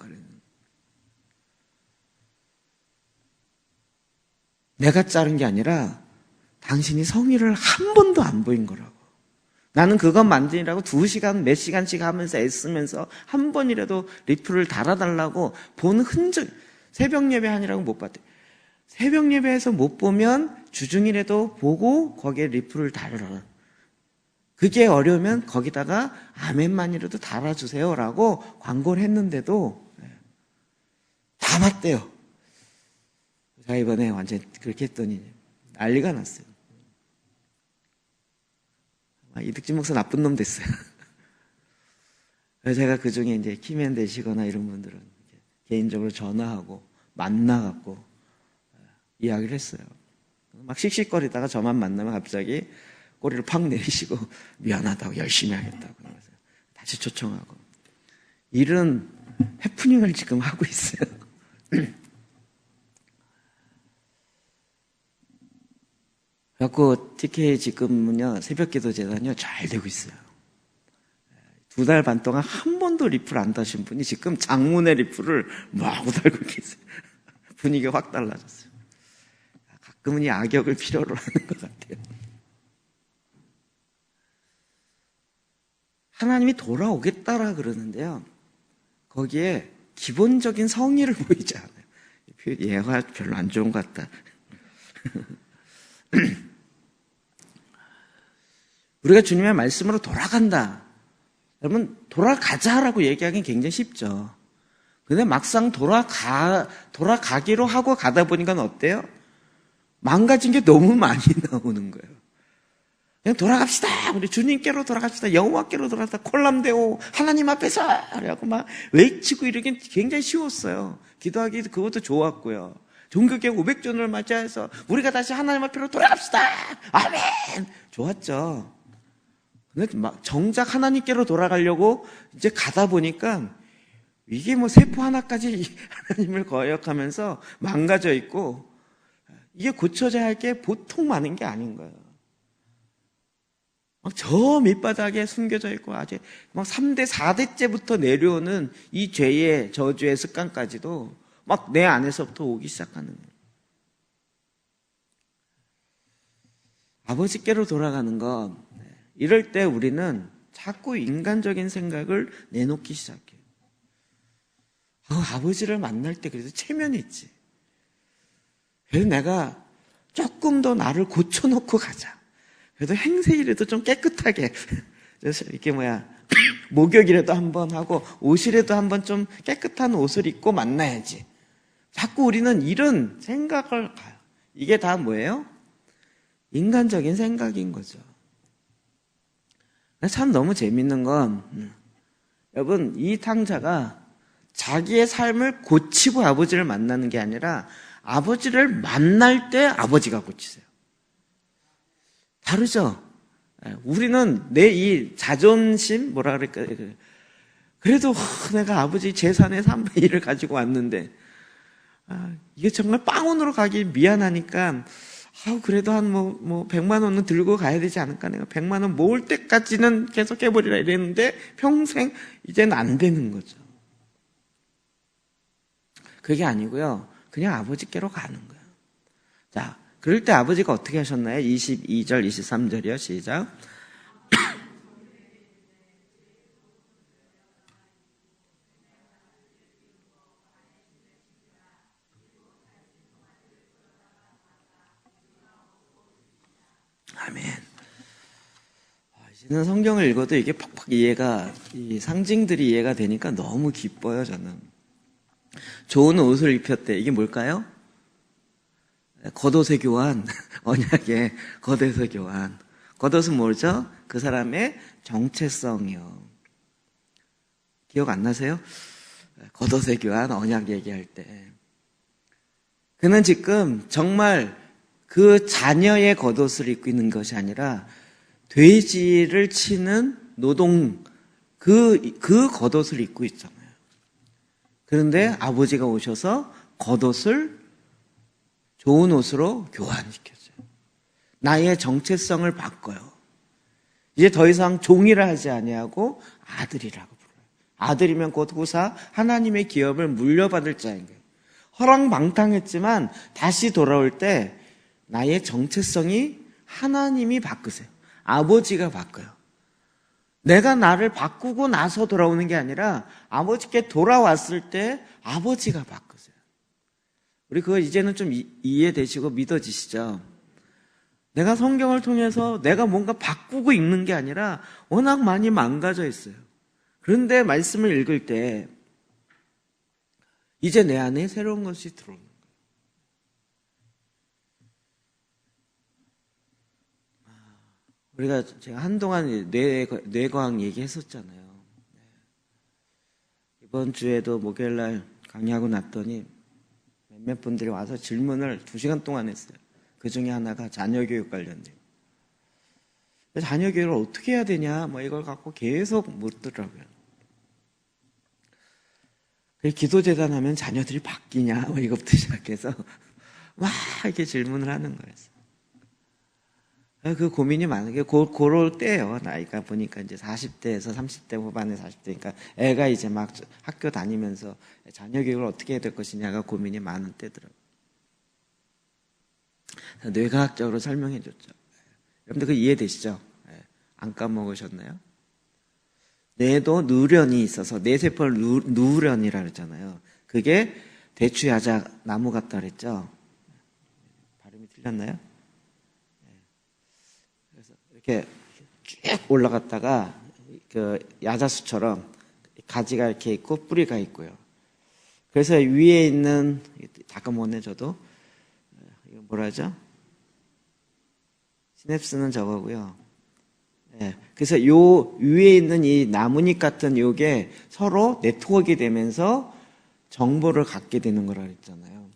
내가 자른 게 아니라 당신이 성의를 한 번도 안 보인 거라고. 나는 그것 만드느라고 2시간 몇 시간씩 하면서 애쓰면서 한 번이라도 리플을 달아달라고 본 흔적, 새벽 예배 하느라고 못 봤대. 새벽 예배에서 못 보면 주중이라도 보고 거기에 리플을 달아라. 그게 어려우면 거기다가 아멘만이라도 달아주세요라고 광고를 했는데도 다 봤대요. 제가 이번에 완전 그렇게 했더니 난리가 났어요. 이득진 목사 나쁜 놈 됐어요. 그래서 제가 그 중에 이제 키맨 되시거나 이런 분들은 개인적으로 전화하고 만나갖고 이야기를 했어요. 막 씩씩거리다가 저만 만나면 갑자기 꼬리를 팍 내리시고 미안하다고 열심히 하겠다고 그러면서 다시 초청하고. 이런 해프닝을 지금 하고 있어요. 그래갖고 TK 지금은요 새벽기도 재단이요 잘 되고 있어요. 2달 반 동안 한 번도 리플 안 다신 분이 지금 장문의 리플을 마구 달고 계세요. 분위기가 확 달라졌어요. 가끔은 이 악역을 필요로 하는 것 같아요. 하나님이 돌아오겠다라 그러는데요, 거기에 기본적인 성의를 보이지 않아요. 얘가 별로 안 좋은 것 같다. 우리가 주님의 말씀으로 돌아간다. 여러분, 돌아가자라고 얘기하기는 굉장히 쉽죠. 근데 막상 돌아가기로 하고 가다 보니까 어때요? 망가진 게 너무 많이 나오는 거예요. 그냥 돌아갑시다. 우리 주님께로 돌아갑시다. 여호와께로 돌아갑시다. 콜람데오 하나님 앞에서 그래갖고 막 외치고 이러긴 굉장히 쉬웠어요. 기도하기 그것도 좋았고요. 종교개혁 500주년을 맞이해서 우리가 다시 하나님 앞으로 돌아갑시다. 아멘. 좋았죠. 근데 막 정작 하나님께로 돌아가려고 이제 가다 보니까 이게 뭐 세포 하나까지 하나님을 거역하면서 망가져 있고, 이게 고쳐져야 할 게 보통 많은 게 아닌 거예요. 막 저 밑바닥에 숨겨져 있고 아주 막 3대, 4대째부터 내려오는 이 죄의 저주의 습관까지도 막 내 안에서부터 오기 시작하는 거예요. 아버지께로 돌아가는 건, 이럴 때 우리는 자꾸 인간적인 생각을 내놓기 시작해요. 아버지를 만날 때 그래도 체면이 있지. 그래서 내가 조금 더 나를 고쳐놓고 가자. 그래도 행세이라도 좀 깨끗하게, 이렇게 목욕이라도 한번 하고 옷이라도 한번 좀 깨끗한 옷을 입고 만나야지. 자꾸 우리는 이런 생각을 가요. 이게 다 뭐예요? 인간적인 생각인 거죠. 참 너무 재밌는 건, 여러분, 이 탕자가 자기의 삶을 고치고 아버지를 만나는 게 아니라 아버지를 만날 때 아버지가 고치세요. 다르죠? 우리는 내 이 자존심, 뭐라 그럴까요? 그래도 내가 아버지 재산의 3분의 1을 가지고 왔는데, 이게 정말 빵원으로 가기 미안하니까, 그래도 한 100만 원은 들고 가야 되지 않을까? 내가 100만 원 모을 때까지는 계속 해버리라 이랬는데, 평생 이제는 안 되는 거죠. 그게 아니고요. 그냥 아버지께로 가는 거예요. 자, 그럴 때 아버지가 어떻게 하셨나요? 22절, 23절이요. 시작. 아멘. 이제는 성경을 읽어도 이게 팍팍 이해가, 이 상징들이 이해가 되니까 너무 기뻐요, 저는. 좋은 옷을 입혔대. 이게 뭘까요? 겉옷의 교환. 언약의 겉옷의 교환. 겉옷은 뭐죠? 그 사람의 정체성이요. 기억 안 나세요? 겉옷의 교환, 언약 얘기할 때. 그는 지금 정말 그 자녀의 겉옷을 입고 있는 것이 아니라 돼지를 치는 노동, 그 겉옷을 입고 있잖아요. 그런데 아버지가 오셔서 겉옷을 좋은 옷으로 교환시켜줘요. 나의 정체성을 바꿔요. 이제 더 이상 종이라 하지 아니하고 아들이라고 불러요. 아들이면 곧 후사 하나님의 기업을 물려받을 자인 거예요. 허랑방탕했지만 다시 돌아올 때 나의 정체성이 하나님이 바꾸세요. 아버지가 바꿔요. 내가 나를 바꾸고 나서 돌아오는 게 아니라 아버지께 돌아왔을 때 아버지가 바꾸세요. 우리 그거 이제는 좀 이해되시고 믿어지시죠? 내가 성경을 통해서 내가 뭔가 바꾸고 읽는 게 아니라 워낙 많이 망가져 있어요. 그런데 말씀을 읽을 때 이제 내 안에 새로운 것이 들어오는 거예요. 우리가 제가 한동안 뇌과학 얘기했었잖아요. 이번 주에도 목요일날 강의하고 났더니 몇몇 분들이 와서 질문을 2시간 동안 했어요. 그 중에 하나가 자녀교육 관련돼요. 자녀교육을 어떻게 해야 되냐, 이걸 갖고 계속 묻더라고요. 기도재단 하면 자녀들이 바뀌냐, 이것부터 시작해서 막 이렇게 질문을 하는 거였어요. 그 고민이 많은 게 그럴 때예요. 나이가 보니까 이제 40대에서 30대 후반에 40대니까 애가 이제 막 학교 다니면서 자녀 교육을 어떻게 해야 될 것이냐가 고민이 많은 때더라고요. 뇌과학적으로 설명해 줬죠. 여러분들 그 이해되시죠? 안 까먹으셨나요? 뇌도 누런이 있어서 뇌세포를 누런이라 그랬잖아요. 그게 대추야자 나무 같다 그랬죠. 발음이 틀렸나요? 그래서 이렇게 쭉 올라갔다가 그 야자수처럼 가지가 이렇게 있고 뿌리가 있고요. 그래서 위에 있는, 잠깐 못내 저도 이거 뭐라 하죠? 시냅스는 저거고요. 그래서 요 위에 있는 이 나뭇잎 같은 요게 서로 네트워크가 되면서 정보를 갖게 되는 거라 그랬잖아요.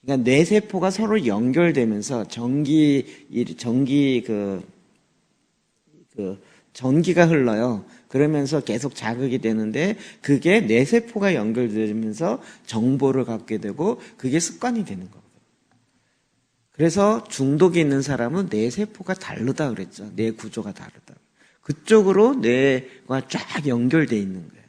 그러니까 뇌세포가 서로 연결되면서 전기 전기가 흘러요. 그러면서 계속 자극이 되는데 그게 뇌세포가 연결되면서 정보를 갖게 되고 그게 습관이 되는 거예요. 그래서 중독이 있는 사람은 뇌세포가 다르다 그랬죠. 뇌 구조가 다르다. 그쪽으로 뇌가 쫙 연결되어 있는 거예요.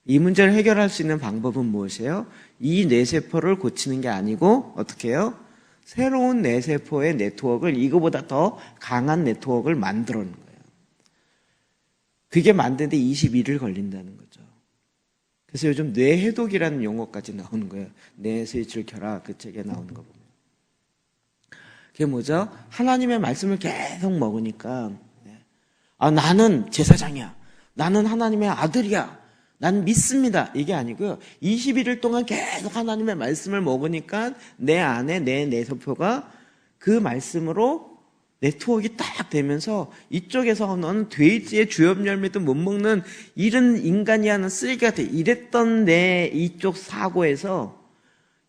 이 문제를 해결할 수 있는 방법은 무엇이에요? 이 뇌세포를 고치는 게 아니고 어떻게 해요? 새로운 뇌세포의 네트워크를 이거보다 더 강한 네트워크를 만들어내는 거예요. 그게 만드는데 21일 걸린다는 거죠. 그래서 요즘 뇌해독이라는 용어까지 나오는 거예요. 뇌 스위치를 켜라, 그 책에 나오는 거 보면. 그게 뭐죠? 하나님의 말씀을 계속 먹으니까 나는 제사장이야. 나는 하나님의 아들이야. 난 믿습니다. 이게 아니고요. 21일 동안 계속 하나님의 말씀을 먹으니까 내 안에 내 뇌세포가 그 말씀으로 네트워크가 딱 되면서 이쪽에서 너는 돼지의 주엽 열매도 못 먹는 이런 인간이 하는 쓰레기 같아. 이랬던 내 이쪽 사고에서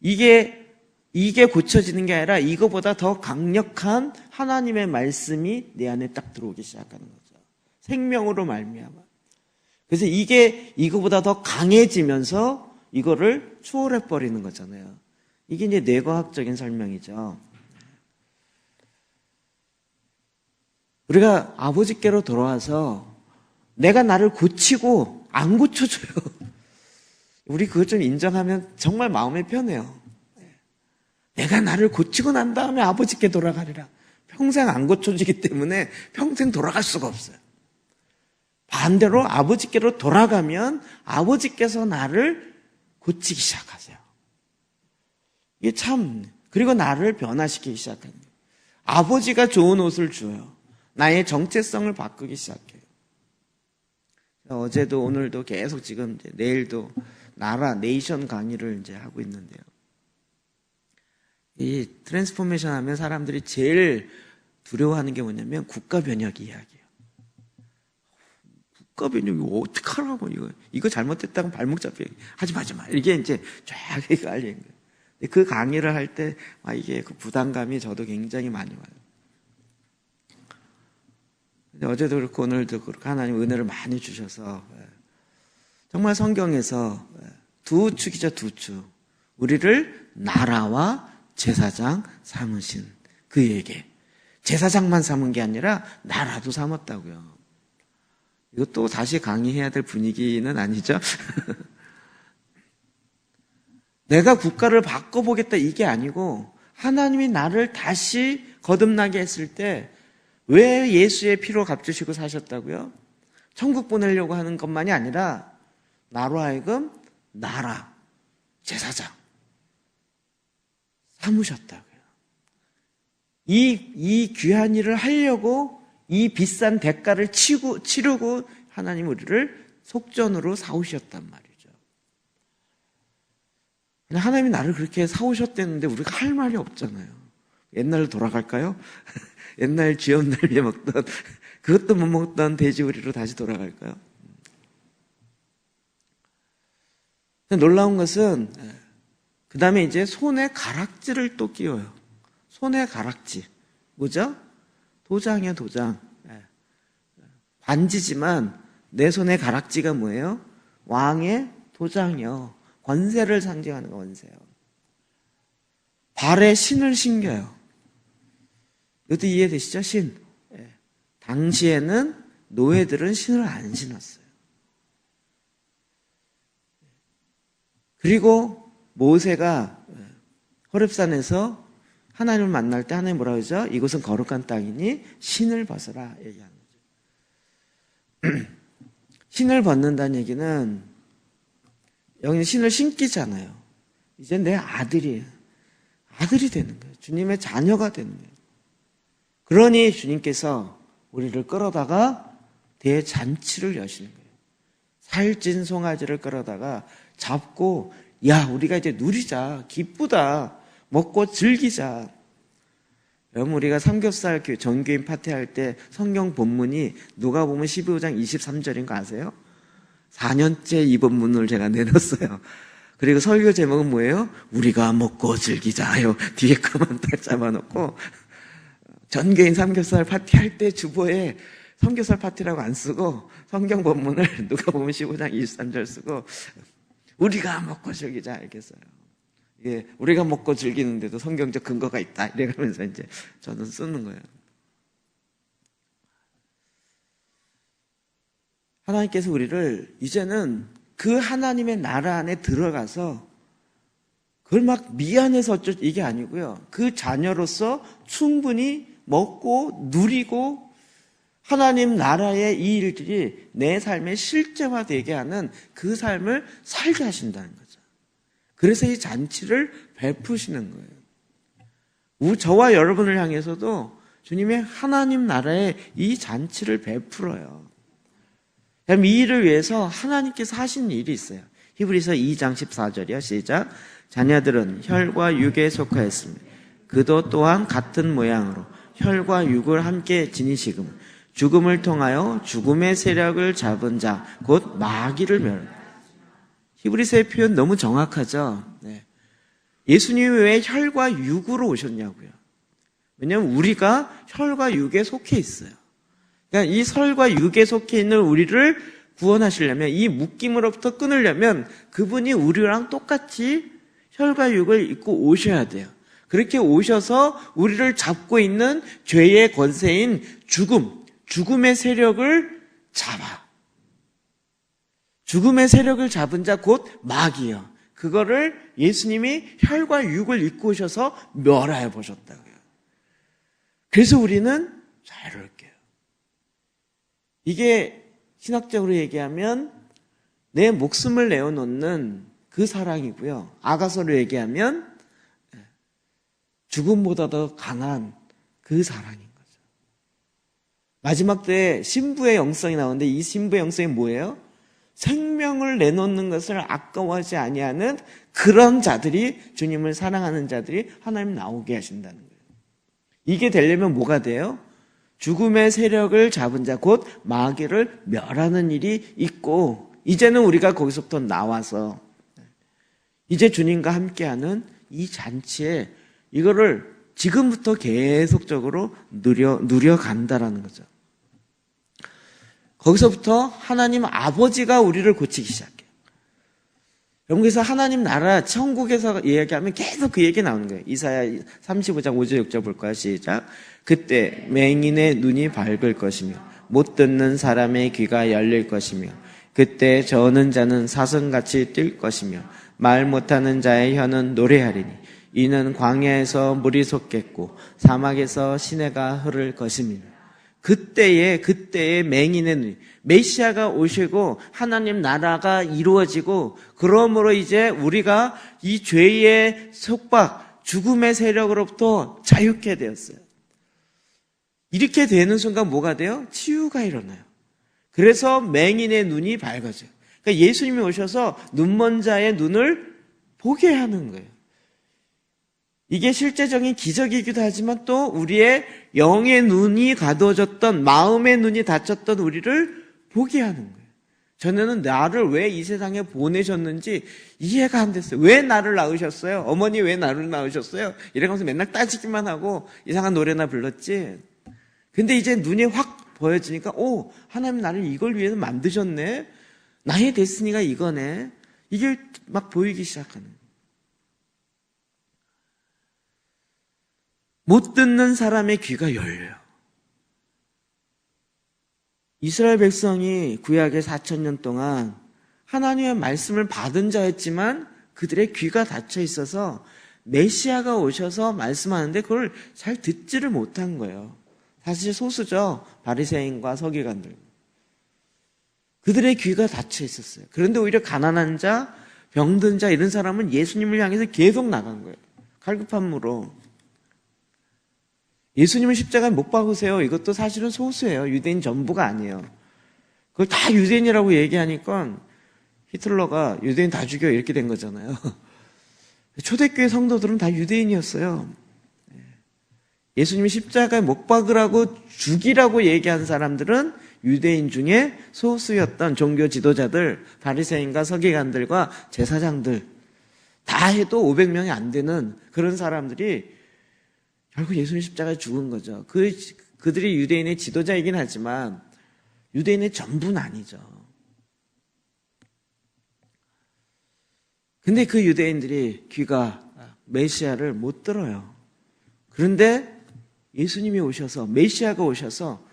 이게 고쳐지는 게 아니라 이거보다 더 강력한 하나님의 말씀이 내 안에 딱 들어오기 시작하는 거죠. 생명으로 말미암아. 그래서 이게 이거보다 더 강해지면서 이거를 초월해 버리는 거잖아요. 이게 이제 뇌과학적인 설명이죠. 우리가 아버지께로 돌아와서 내가 나를 고치고 안 고쳐줘요. 우리 그것 좀 인정하면 정말 마음이 편해요. 내가 나를 고치고 난 다음에 아버지께 돌아가리라. 평생 안 고쳐지기 때문에 평생 돌아갈 수가 없어요. 반대로 아버지께로 돌아가면 아버지께서 나를 고치기 시작하세요. 이게 참, 그리고 나를 변화시키기 시작하는 거예요. 아버지가 좋은 옷을 줘요. 나의 정체성을 바꾸기 시작해요. 어제도 오늘도 계속 지금 이제 내일도 네이션 강의를 이제 하고 있는데요. 이 트랜스포메이션 하면 사람들이 제일 두려워하는 게 뭐냐면 국가 변혁 이야기예요. 국가 변혁이 어떡하라고 이거 잘못됐다고 발목 잡혀 하지 마. 이게 이제 쫙 깔리는 거예요. 그 강의를 할 때 이게 그 부담감이 저도 굉장히 많이 와요. 근데 어제도 그렇고 오늘도 그렇고 하나님 은혜를 많이 주셔서 정말 성경에서 두 축이죠, 두 축. 우리를 나라와 제사장 삼으신 그에게 제사장만 삼은 게 아니라 나라도 삼았다고요. 이것도 다시 강의해야 될 분위기는 아니죠. 내가 국가를 바꿔보겠다 이게 아니고 하나님이 나를 다시 거듭나게 했을 때 왜 예수의 피로 값주시고 사셨다고요? 천국 보내려고 하는 것만이 아니라 나로 하여금 나라, 제사장 삼으셨다고요. 이 귀한 일을 하려고 이 비싼 대가를 치르고 하나님 우리를 속전으로 사오셨단 말이죠. 하나님이 나를 그렇게 사오셨다는데 우리가 할 말이 없잖아요. 옛날로 돌아갈까요? 옛날 쥐염날개 먹던 그것도 못 먹던 돼지우리로 다시 돌아갈까요? 놀라운 것은 그 다음에 이제 손에 가락지를 또 끼워요. 손에 가락지 뭐죠? 도장이에요, 도장. 반지지만 내 손에 가락지가 뭐예요? 왕의 도장이요. 권세를 상징하는 거, 권세요. 발에 신을 신겨요. 이것도 이해되시죠? 신. 당시에는 노예들은 신을 안 신었어요. 그리고 모세가 호렙산에서 하나님을 만날 때 하나님 뭐라고 하죠? 이곳은 거룩한 땅이니 신을 벗어라 얘기하는 거죠. 신을 벗는다는 얘기는 여기는 신을 신기잖아요. 이제 내 아들이에요. 아들이 되는 거예요. 주님의 자녀가 되는 거예요. 그러니 주님께서 우리를 끌어다가 대잔치를 여시는 거예요. 살찐 송아지를 끌어다가 잡고 야 우리가 이제 누리자. 기쁘다. 먹고 즐기자. 여러분 우리가 삼겹살 정교인 파티할 때 성경 본문이 누가 보면 12장 23절인 거 아세요? 4년째 이 본문을 제가 내놨어요. 그리고 설교 제목은 뭐예요? 우리가 먹고 즐기자요. 뒤에 거만 딱 잡아놓고 전교인 삼겹살 파티할 때 주보에 선교설 파티라고 안 쓰고 성경 본문을 누가복음 15장 23절 쓰고 우리가 먹고 즐기자 이렇게 써요. 예, 우리가 먹고 즐기는데도 성경적 근거가 있다 이래가면서 이제 저는 쓰는 거예요. 하나님께서 우리를 이제는 그 하나님의 나라 안에 들어가서 그걸 막 미안해서 어쩔 이게 아니고요. 그 자녀로서 충분히 먹고 누리고 하나님 나라의 이 일들이 내 삶에 실제화되게 하는 그 삶을 살게 하신다는 거죠. 그래서 이 잔치를 베푸시는 거예요. 저와 여러분을 향해서도 주님의 하나님 나라의 이 잔치를 베풀어요. 이 일을 위해서 하나님께서 하신 일이 있어요. 히브리서 2장 14절이요. 시작. 자녀들은 혈과 육에 속하였으며 그도 또한 같은 모양으로 혈과 육을 함께 지니시금 죽음을 통하여 죽음의 세력을 잡은 자 곧 마귀를 멸. 히브리서의 표현 너무 정확하죠. 네. 예수님이 왜 혈과 육으로 오셨냐고요. 왜냐하면 우리가 혈과 육에 속해 있어요. 그러니까 이 혈과 육에 속해 있는 우리를 구원하시려면, 이 묶임으로부터 끊으려면 그분이 우리랑 똑같이 혈과 육을 입고 오셔야 돼요. 그렇게 오셔서 우리를 잡고 있는 죄의 권세인 죽음의 세력을 잡아. 죽음의 세력을 잡은 자 곧 마귀요. 그거를 예수님이 혈과 육을 입고 오셔서 멸하여 보셨다고요. 그래서 우리는 자유롭게요. 이게 신학적으로 얘기하면 내 목숨을 내어놓는 그 사랑이고요. 아가서로 얘기하면 죽음보다 더 강한 그 사랑인 거죠. 마지막 때에 신부의 영성이 나오는데 이 신부의 영성이 뭐예요? 생명을 내놓는 것을 아까워하지 아니하는 그런 자들이, 주님을 사랑하는 자들이 하나님 나오게 하신다는 거예요. 이게 되려면 뭐가 돼요? 죽음의 세력을 잡은 자 곧 마귀를 멸하는 일이 있고, 이제는 우리가 거기서부터 나와서 이제 주님과 함께하는 이 잔치에 이거를 지금부터 계속적으로 누려간다라는 거죠. 거기서부터 하나님 아버지가 우리를 고치기 시작해요. 여러분, 그래서 하나님 나라 천국에서 이야기하면 계속 그 얘기 나오는 거예요. 이사야 35장 5절 6절 볼까요? 시작. 그때 맹인의 눈이 밝을 것이며 못 듣는 사람의 귀가 열릴 것이며 그때 저는 자는 사슴같이 뛸 것이며 말 못하는 자의 혀는 노래하리니 이는 광야에서 물이 솟겠고 사막에서 시내가 흐를 것입니다. 그때에 맹인의 눈, 메시아가 오시고 하나님 나라가 이루어지고, 그러므로 이제 우리가 이 죄의 속박, 죽음의 세력으로부터 자유케 되었어요. 이렇게 되는 순간 뭐가 돼요? 치유가 일어나요. 그래서 맹인의 눈이 밝아져요. 그러니까 예수님이 오셔서 눈먼 자의 눈을 보게 하는 거예요. 이게 실제적인 기적이기도 하지만 또 우리의 영의 눈이 가둬졌던, 마음의 눈이 닫혔던 우리를 보게 하는 거예요. 전에는 나를 왜 이 세상에 보내셨는지 이해가 안 됐어요. 왜 나를 낳으셨어요? 어머니 왜 나를 낳으셨어요? 이러면서 맨날 따지기만 하고 이상한 노래나 불렀지. 근데 이제 눈이 확 보여지니까 하나님 나를 이걸 위해서 만드셨네. 나의 데스니가 이거네. 이게 막 보이기 시작하는 거예요. 못 듣는 사람의 귀가 열려요. 이스라엘 백성이 구약의 4,000년 동안 하나님의 말씀을 받은 자였지만 그들의 귀가 닫혀 있어서 메시아가 오셔서 말씀하는데 그걸 잘 듣지를 못한 거예요. 사실 소수죠. 바리새인과 서기관들. 그들의 귀가 닫혀 있었어요. 그런데 오히려 가난한 자, 병든 자 이런 사람은 예수님을 향해서 계속 나간 거예요. 갈급함으로. 예수님을 십자가에 못 박으세요. 이것도 사실은 소수예요. 유대인 전부가 아니에요. 그걸 다 유대인이라고 얘기하니까 히틀러가 유대인 다 죽여 이렇게 된 거잖아요. 초대교회 성도들은 다 유대인이었어요. 예수님이 십자가에 못 박으라고 죽이라고 얘기한 사람들은 유대인 중에 소수였던 종교 지도자들, 바리새인과 서기관들과 제사장들, 다 해도 500명이 안 되는 그런 사람들이 결국 예수님 십자가에 죽은 거죠. 그들이 유대인의 지도자이긴 하지만 유대인의 전부는 아니죠. 근데 그 유대인들이 귀가 메시아를 못 들어요. 그런데 예수님이 오셔서, 메시아가 오셔서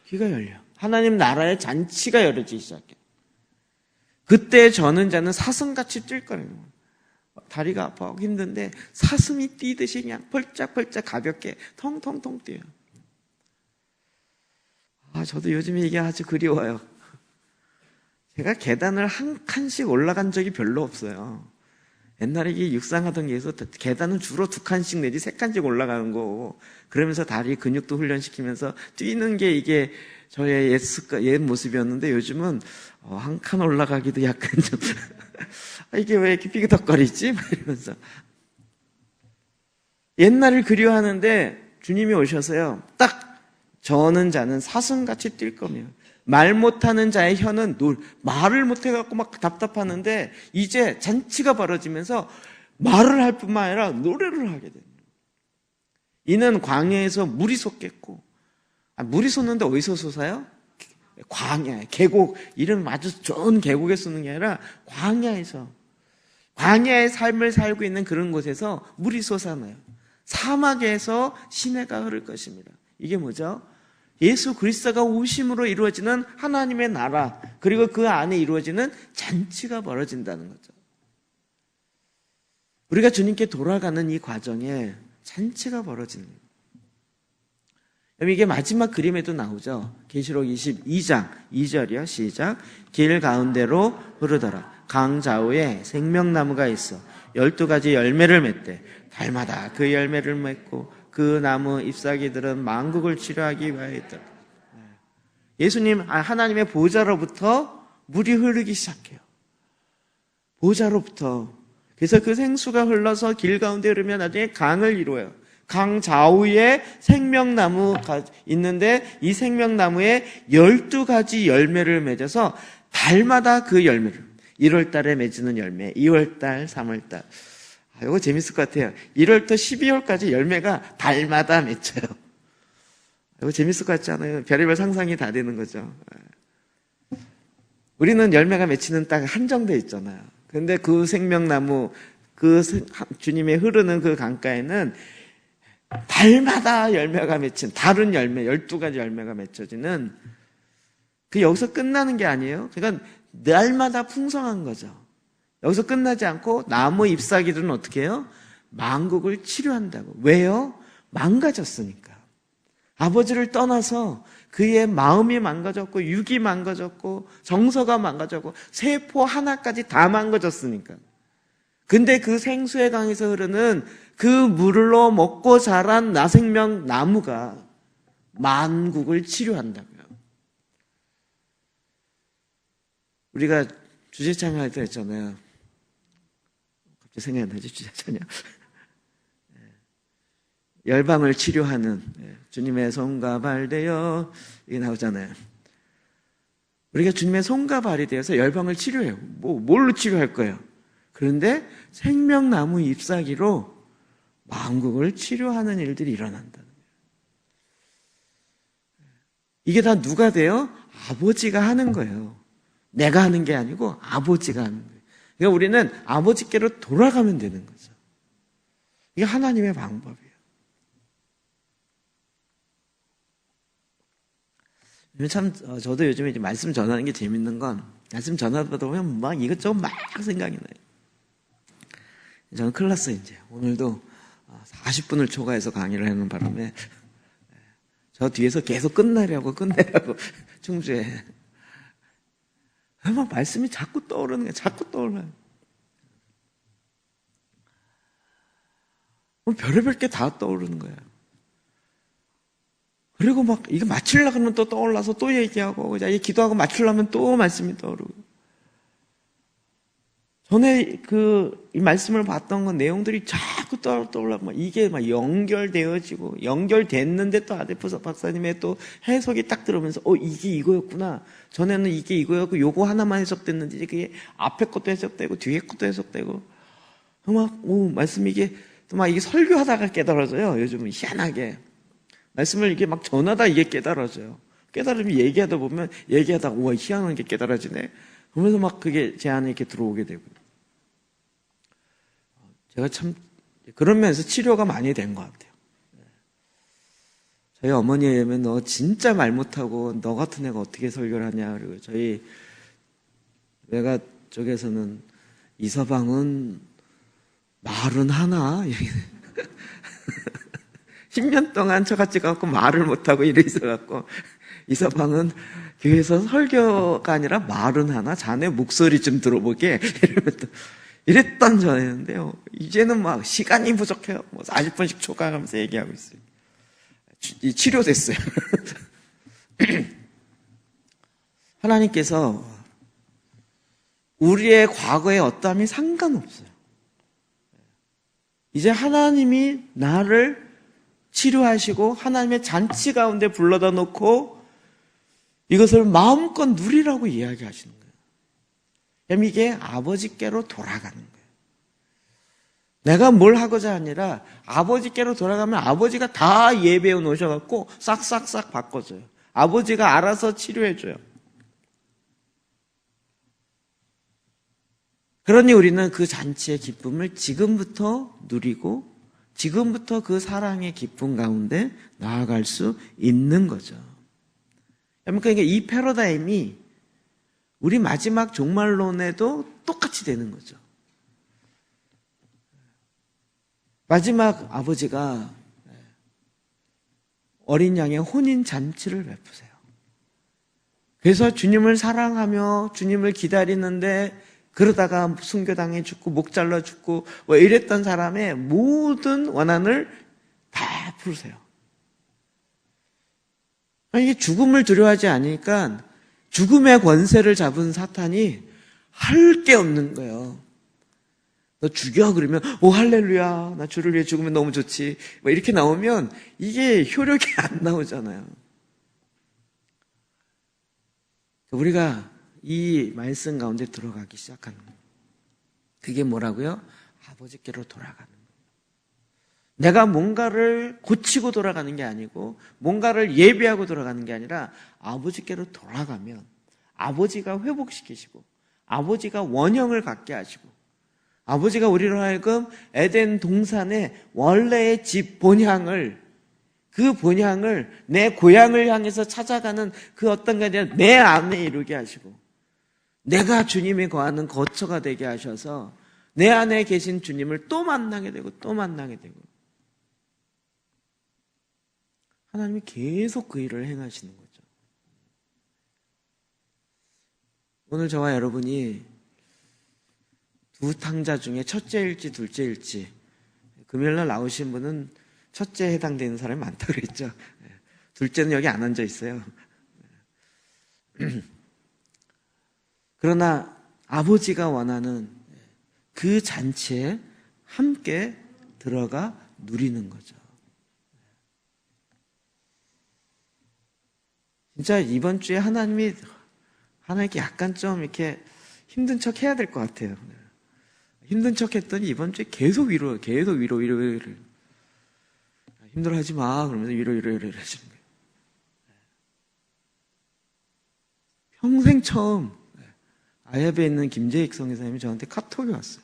귀가 열려. 하나님 나라의 잔치가 열어지기 시작해요. 그때 저는 자는 사슴같이 뛸 거라는 거예요. 다리가 아파하고 힘든데 사슴이 뛰듯이 그냥 펄짝펄짝 가볍게 통통통 뛰어요. 저도 요즘에 이게 아주 그리워요. 제가 계단을 한 칸씩 올라간 적이 별로 없어요. 옛날에 이게 육상하던 게에서 계단은 주로 2칸씩 내지 3칸씩 올라가는 거고, 그러면서 다리 근육도 훈련시키면서 뛰는 게 이게 저의 옛 모습이었는데, 요즘은 한 칸 올라가기도 약간 좀 이게 왜 이렇게 삐그덕거리지? 막 이러면서 옛날을 그리워하는데 주님이 오셔서요, 딱 저는 자는 사슴같이 뛸 거며, 말 못하는 자의 혀는 말을 못해갖고 막 답답하는데 이제 잔치가 벌어지면서 말을 할 뿐만 아니라 노래를 하게 됩니다. 이는 광야에서 물이 솟겠고, 물이 솟는데 어디서 솟아요? 광야, 계곡, 이런 아주 좋은 계곡에 솟는 게 아니라 광야에서, 광야의 삶을 살고 있는 그런 곳에서 물이 솟아나요. 사막에서 시내가 흐를 것입니다. 이게 뭐죠? 예수 그리스도가 오심으로 이루어지는 하나님의 나라, 그리고 그 안에 이루어지는 잔치가 벌어진다는 거죠. 우리가 주님께 돌아가는 이 과정에 잔치가 벌어지는 거예요. 이게 마지막 그림에도 나오죠. 계시록 22장 2절이요. 시작. 길 가운데로 흐르더라. 강 좌우에 생명나무가 있어 12가지 열매를 맺되 달마다 그 열매를 맺고 그 나무 잎사귀들은 만국을 치료하기 위하여 있다. 예수님, 하나님의 보좌로부터 물이 흐르기 시작해요. 보좌로부터. 그래서 그 생수가 흘러서 길 가운데 흐르면 나중에 강을 이루어요. 강 좌우에 생명나무가 있는데 이 생명나무에 12가지 열매를 맺어서 달마다 그 열매를, 1월달에 맺는 열매, 2월달, 3월달. 이거 재밌을 것 같아요. 1월부터 12월까지 열매가 달마다 맺혀요. 이거 재밌을 것 같지 않아요? 별의별 상상이 다 되는 거죠. 우리는 열매가 맺히는 땅 한정돼 있잖아요. 그런데 그 생명나무, 그 주님의 흐르는 그 강가에는 달마다 열매가 맺힌, 다른 열매, 12가지 열매가 맺혀지는, 그 여기서 끝나는 게 아니에요. 그러니까 날마다 풍성한 거죠. 여기서 끝나지 않고 나무 잎사귀들은 어떻게 해요? 만국을 치료한다고. 왜요? 망가졌으니까. 아버지를 떠나서 그의 마음이 망가졌고 육이 망가졌고 정서가 망가졌고 세포 하나까지 다 망가졌으니까. 근데 그 생수의 강에서 흐르는 그 물로 먹고 자란 나생명 나무가 만국을 치료한다고요. 우리가 주제찬양 할 때 했잖아요. 갑자기 생각이 안 나지, 주제찬양. 열방을 치료하는 주님의 손과 발 되어, 이게 나오잖아요. 우리가 주님의 손과 발이 되어서 열방을 치료해요. 뭘로 치료할 거예요? 그런데 생명나무 잎사귀로 만국을 치료하는 일들이 일어난다는 거예요. 이게 다 누가 돼요? 아버지가 하는 거예요. 내가 하는 게 아니고 아버지가 하는 거예요. 그러니까 우리는 아버지께로 돌아가면 되는 거죠. 이게 하나님의 방법이에요. 참, 저도 요즘에 이제 말씀 전하는 게 재밌는 건, 말씀 전하다 보면 막 이것저것 막 생각이 나요. 저는 큰일 났어요, 이제. 오늘도 40분을 초과해서 강의를 하는 바람에, 저 뒤에서 계속 끝내려고 충주에. 막 말씀이 자꾸 떠오르는 거예요. 자꾸 떠올라요. 별의별 게 다 떠오르는 거예요. 그리고 막 이거 맞추려고 하면 또 떠올라서 또 얘기하고, 이제 기도하고 맞추려면 또 말씀이 떠오르고. 전에 이 말씀을 봤던 건 내용들이 자꾸 떠올라고, 막 이게 막 연결되어지고, 연결됐는데 또 아데프 박사님의 또 해석이 딱 들으면서, 이게 이거였구나. 전에는 이게 이거였고, 요거 하나만 해석됐는지, 그게 앞에 것도 해석되고, 뒤에 것도 해석되고. 말씀이 이게, 또 막 이게 설교하다가 깨달아져요. 요즘은 희한하게. 말씀을 이게 막 전하다 이게 깨달아져요. 깨달음이 얘기하다 보면 얘기하다가 우와 희한한 게 깨달아지네. 그러면서 막 그게 제 안에 이렇게 들어오게 되고. 제가 참 그런 면에서 치료가 많이 된 것 같아요. 저희 어머니에 의하면 너 진짜 말 못하고 너 같은 애가 어떻게 설교를 하냐. 그리고 저희 외가 쪽에서는 이서방은 말은 하나? 10년 동안 저같이 갖고 말을 못하고 이래 있어갖고 이서방은 교회에서 설교가 아니라 말은 하나? 자네 목소리 좀 들어보게. 이랬던 저였는데요. 이제는 막 시간이 부족해요. 뭐 40분씩 초과하면서 얘기하고 있어요. 치료됐어요. 하나님께서 우리의 과거에 어떠함이 상관없어요. 이제 하나님이 나를 치료하시고 하나님의 잔치 가운데 불러다 놓고 이것을 마음껏 누리라고 이야기하시는 거예요. 그럼 이게 아버지께로 돌아가는 거예요. 내가 뭘 하고자 아니라 아버지께로 돌아가면 아버지가 다 예배해 놓으셔갖고 싹싹싹 바꿔줘요. 아버지가 알아서 치료해줘요. 그러니 우리는 그 잔치의 기쁨을 지금부터 누리고 지금부터 그 사랑의 기쁨 가운데 나아갈 수 있는 거죠. 그러니까 이 패러다임이 우리 마지막 종말론에도 똑같이 되는 거죠. 마지막 아버지가 어린 양의 혼인 잔치를 베푸세요. 그래서 주님을 사랑하며 주님을 기다리는데 그러다가 순교당해 죽고 목 잘라 죽고 뭐 이랬던 사람의 모든 원한을 다 풀으세요. 이게 죽음을 두려워하지 않으니까 죽음의 권세를 잡은 사탄이 할 게 없는 거예요. 너 죽여 그러면 오 할렐루야 나 주를 위해 죽으면 너무 좋지 뭐 이렇게 나오면 이게 효력이 안 나오잖아요. 우리가 이 말씀 가운데 들어가기 시작하는 거예요. 그게 뭐라고요? 아버지께로 돌아가는 거예요. 내가 뭔가를 고치고 돌아가는 게 아니고 뭔가를 예비하고 돌아가는 게 아니라 아버지께로 돌아가면 아버지가 회복시키시고 아버지가 원형을 갖게 하시고 아버지가 우리로 하여금 에덴 동산의 원래의 집 본향을 그 본향을 내 고향을 향해서 찾아가는 그 어떤 게 아니라 내 안에 이루게 하시고 내가 주님이 거하는 거처가 되게 하셔서 내 안에 계신 주님을 또 만나게 되고 또 만나게 되고 하나님이 계속 그 일을 행하시는 거죠. 오늘 저와 여러분이 두 탕자 중에 첫째일지 둘째일지 금요일날 나오신 분은 첫째에 해당되는 사람이 많다고 그랬죠. 둘째는 여기 안 앉아 있어요. 그러나 아버지가 원하는 그 잔치에 함께 들어가 누리는 거죠. 진짜 이번 주에 하나님께 약간 좀 이렇게 힘든 척 해야 될 것 같아요. 힘든 척 했더니 이번 주에 계속 위로. 힘들어하지 마. 그러면서 위로 해주는 거예요. 평생 처음 아야베에 있는 김재익 성교사님이 저한테 카톡이 왔어요.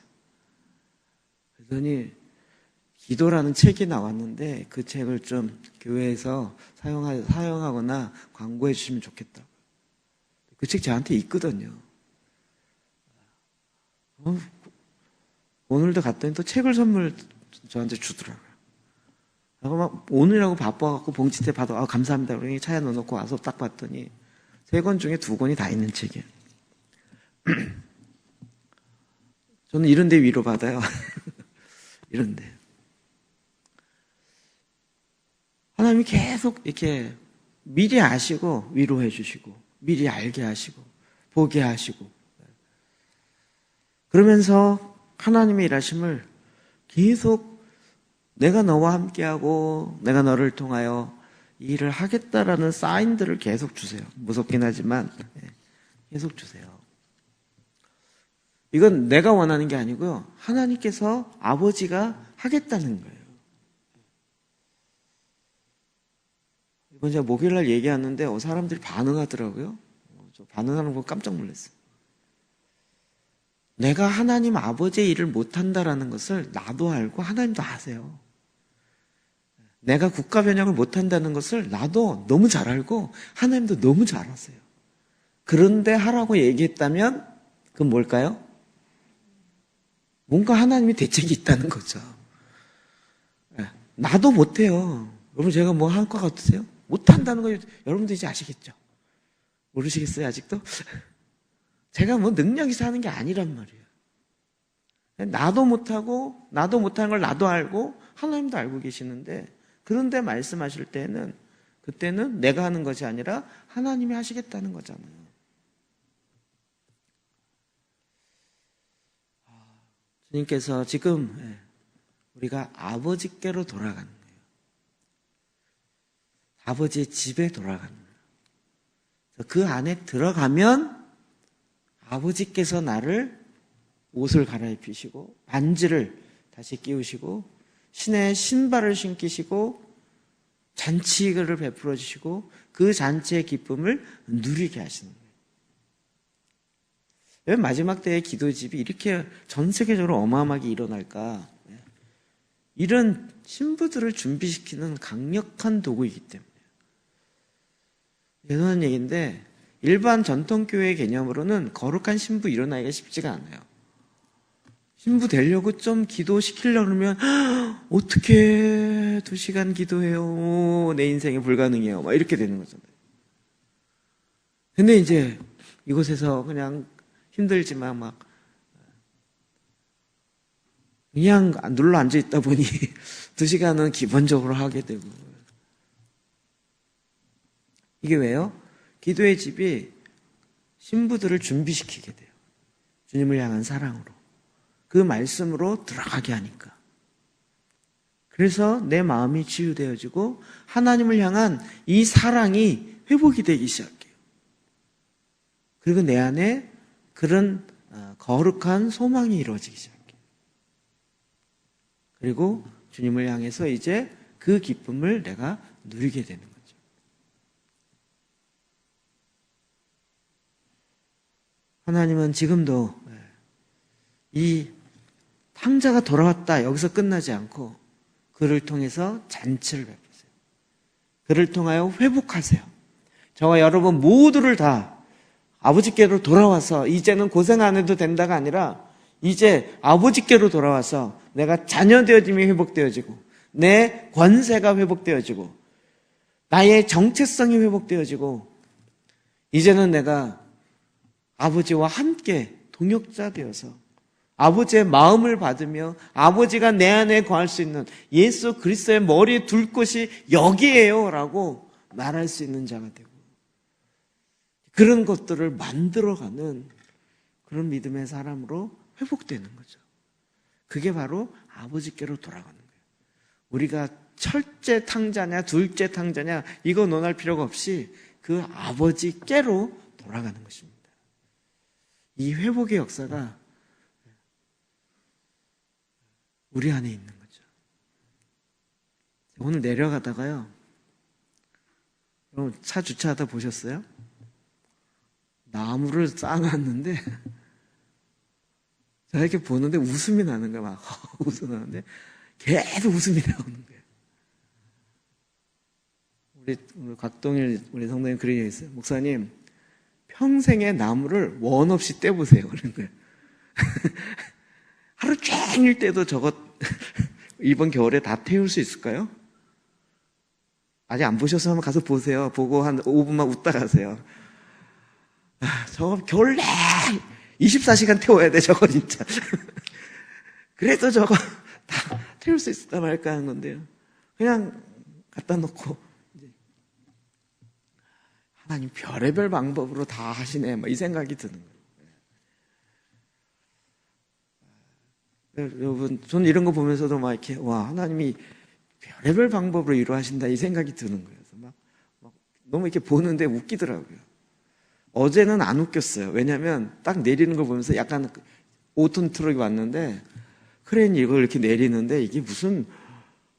그러더니 기도라는 책이 나왔는데 그 책을 좀 교회에서 사용하거나 광고해 주시면 좋겠다고. 그 책 저한테 있거든요. 오늘도 갔더니 또 책을 선물 저한테 주더라고요. 그리고 막 오늘이라고 바빠갖고 봉지대 받아 감사합니다. 그러니 차에 넣어놓고 와서 딱 봤더니 3권 중에 2권이 다 있는 책이에요. 저는 이런 데 위로받아요. 이런데. 하나님이 계속 이렇게 미리 아시고 위로해 주시고 미리 알게 하시고 보게 하시고 그러면서 하나님의 일하심을 계속 내가 너와 함께하고 내가 너를 통하여 이 일을 하겠다라는 사인들을 계속 주세요. 무섭긴 하지만 계속 주세요. 이건 내가 원하는 게 아니고요. 하나님께서 아버지가 하겠다는 거예요. 이번 제가 목요일날 얘기하는데 사람들이 반응하더라고요. 저 반응하는 거 깜짝 놀랐어요. 내가 하나님 아버지의 일을 못한다라는 것을 나도 알고 하나님도 아세요. 내가 국가 변혁을 못한다는 것을 나도 너무 잘 알고 하나님도 너무 잘 아세요. 그런데 하라고 얘기했다면 그건 뭘까요? 뭔가 하나님이 대책이 있다는 거죠. 나도 못해요. 여러분 제가 뭐 할 것 같으세요? 못한다는 거 여러분도 이제 아시겠죠? 모르시겠어요 아직도? 제가 뭐 능력이 사는 게 아니란 말이에요. 나도 못하고 나도 못하는 걸 나도 알고 하나님도 알고 계시는데 그런데 말씀하실 때는 그때는 내가 하는 것이 아니라 하나님이 하시겠다는 거잖아요. 주님께서 지금 우리가 아버지께로 돌아가는 거예요. 아버지의 집에 돌아가는 거예요. 그 안에 들어가면 아버지께서 나를 옷을 갈아입히시고 반지를 다시 끼우시고 신의 신발을 신기시고 잔치를 베풀어 주시고 그 잔치의 기쁨을 누리게 하시는 거예요. 왜 마지막 때의 기도집이 이렇게 전 세계적으로 어마어마하게 일어날까? 이런 신부들을 준비시키는 강력한 도구이기 때문에. 예전한 얘기인데 일반 전통교회 개념으로는 거룩한 신부 일어나기가 쉽지가 않아요. 신부 되려고 좀 기도시키려고 그러면 어떻게 2시간 기도해요? 내 인생에 불가능해요. 막 이렇게 되는 거잖아요. 근데 이제 이곳에서 그냥 힘들지만 막 그냥 눌러 앉아 있다 보니 2시간은 기본적으로 하게 되고. 이게 왜요? 기도의 집이 신부들을 준비시키게 돼요. 주님을 향한 사랑으로. 그 말씀으로 들어가게 하니까. 그래서 내 마음이 치유되어지고 하나님을 향한 이 사랑이 회복이 되기 시작해요. 그리고 내 안에 그런 거룩한 소망이 이루어지기 시작해요. 그리고 주님을 향해서 이제 그 기쁨을 내가 누리게 되는 거죠. 하나님은 지금도 이 탕자가 돌아왔다 여기서 끝나지 않고 그를 통해서 잔치를 베푸세요. 그를 통하여 회복하세요. 저와 여러분 모두를 다 아버지께로 돌아와서 이제는 고생 안 해도 된다가 아니라 이제 아버지께로 돌아와서 내가 자녀 되어짐이 회복되어지고 내 권세가 회복되어지고 나의 정체성이 회복되어지고 이제는 내가 아버지와 함께 동역자 되어서 아버지의 마음을 받으며 아버지가 내 안에 거할 수 있는 예수 그리스도의 머리에 둘 곳이 여기에요 라고 말할 수 있는 자가 되고 그런 것들을 만들어가는 그런 믿음의 사람으로 회복되는 거죠. 그게 바로 아버지께로 돌아가는 거예요. 우리가 첫째 탕자냐 둘째 탕자냐 이거 논할 필요가 없이 그 아버지께로 돌아가는 것입니다. 이 회복의 역사가 우리 안에 있는 거죠. 오늘 내려가다가요. 여러분 차 주차하다 보셨어요? 나무를 쌓아놨는데 제가 이렇게 보는데 웃음이 나는 거야. 막 웃음이 나는데 계속 웃음이 나오는 거예요. 우리 곽동일 우리 성도님 그런 얘기 있어요. 목사님 평생의 나무를 원 없이 떼보세요. 그런 거예요. 하루 종일 떼도 저거 이번 겨울에 다 태울 수 있을까요? 아직 안 보셨으면 한번 가서 보세요. 보고 한 5분만 웃다 가세요. 저거 겨울 내 24시간 태워야 돼 저거 진짜. 그래도 저거 다 태울 수 있을까 말까 하는 건데요. 그냥 갖다 놓고 이제 하나님 별의별 방법으로 다 하시네 막 이 생각이 드는 거예요. 여러분 저는 이런 거 보면서도 막 이렇게 와 하나님이 별의별 방법으로 이루어하신다 이 생각이 드는 거예요. 막 너무 이렇게 보는데 웃기더라고요. 어제는 안 웃겼어요. 왜냐하면 딱 내리는 걸 보면서 약간 5톤 트럭이 왔는데 크레인이 이걸 이렇게 내리는데 이게 무슨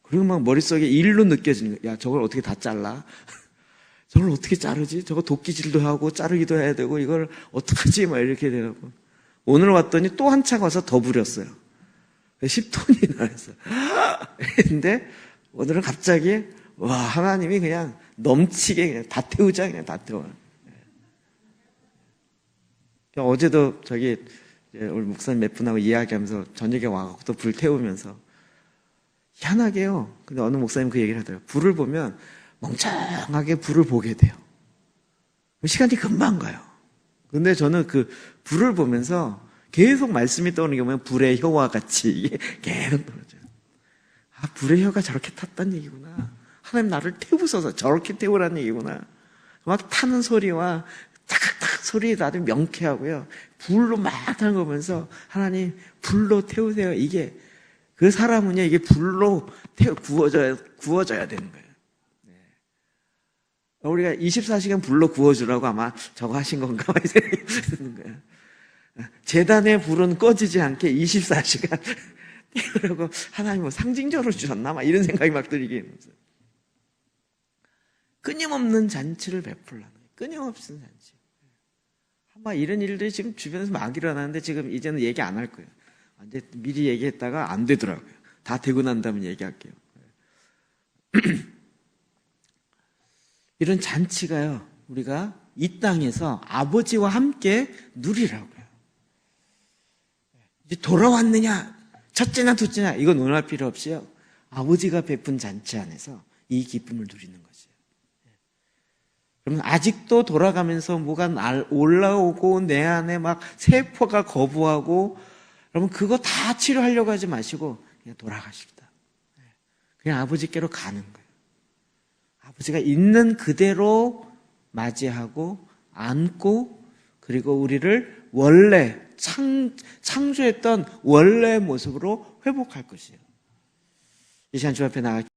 그리고 막 머릿속에 일로 느껴지는 거예요. 야 저걸 어떻게 다 잘라? 저걸 어떻게 자르지? 저거 도끼질도 하고 자르기도 해야 되고 이걸 어떡하지? 막 이렇게 되고 오늘 왔더니 또 한 차가 와서 더 부렸어요. 10톤이나 했어. 근데 오늘은 갑자기 와 하나님이 그냥 넘치게 그냥 다 태우자 그냥 다 태워. 어제도 저기 우리 목사님 몇 분하고 이야기하면서 저녁에 와갖고 또 불 태우면서 희한하게요. 근데 어느 목사님 그 얘기를 하더라고요. 불을 보면 멍청하게 불을 보게 돼요. 시간이 금방 가요. 근데 저는 그 불을 보면서 계속 말씀이 떠오르는 게 뭐냐면 불의 혀와 같이 이게 계속 떨어져요. 아, 불의 혀가 저렇게 탔단 얘기구나. 하나님 나를 태우셔서 저렇게 태우라는 얘기구나. 막 타는 소리와 탁탁 소리 나도 명쾌하고요. 불로 막 타는 거 보면서 하나님 불로 태우세요. 이게 그 사람은요 이게 불로 구워져야 되는 거예요. 네. 우리가 24시간 불로 구워주라고 아마 저거 하신 건가 이 생각이 드는 거예요. 재단의 불은 꺼지지 않게 24시간 태우라고 하나님 뭐 상징적으로 주셨나 막 이런 생각이 막 들게 되면서 끊임없는 잔치를 베풀라는 거예요. 끊임없는 잔치. 아마 이런 일들이 지금 주변에서 막 일어나는데 지금 이제는 얘기 안 할 거예요. 이제 미리 얘기했다가 안 되더라고요. 다 되고 난 다음에 얘기할게요. 이런 잔치가요, 우리가 이 땅에서 아버지와 함께 누리라고요. 이제 돌아왔느냐, 첫째냐, 둘째냐, 이거 논할 필요 없이요. 아버지가 베푼 잔치 안에서 이 기쁨을 누리는 거죠. 그러면 아직도 돌아가면서 뭐가 올라오고 내 안에 막 세포가 거부하고 그러면 그거 다 치료하려고 하지 마시고 그냥 돌아가십시다. 그냥 아버지께로 가는 거예요. 아버지가 있는 그대로 맞이하고 안고 그리고 우리를 원래 창조했던 원래의 모습으로 회복할 것이에요. 이 시간 주 앞에 나가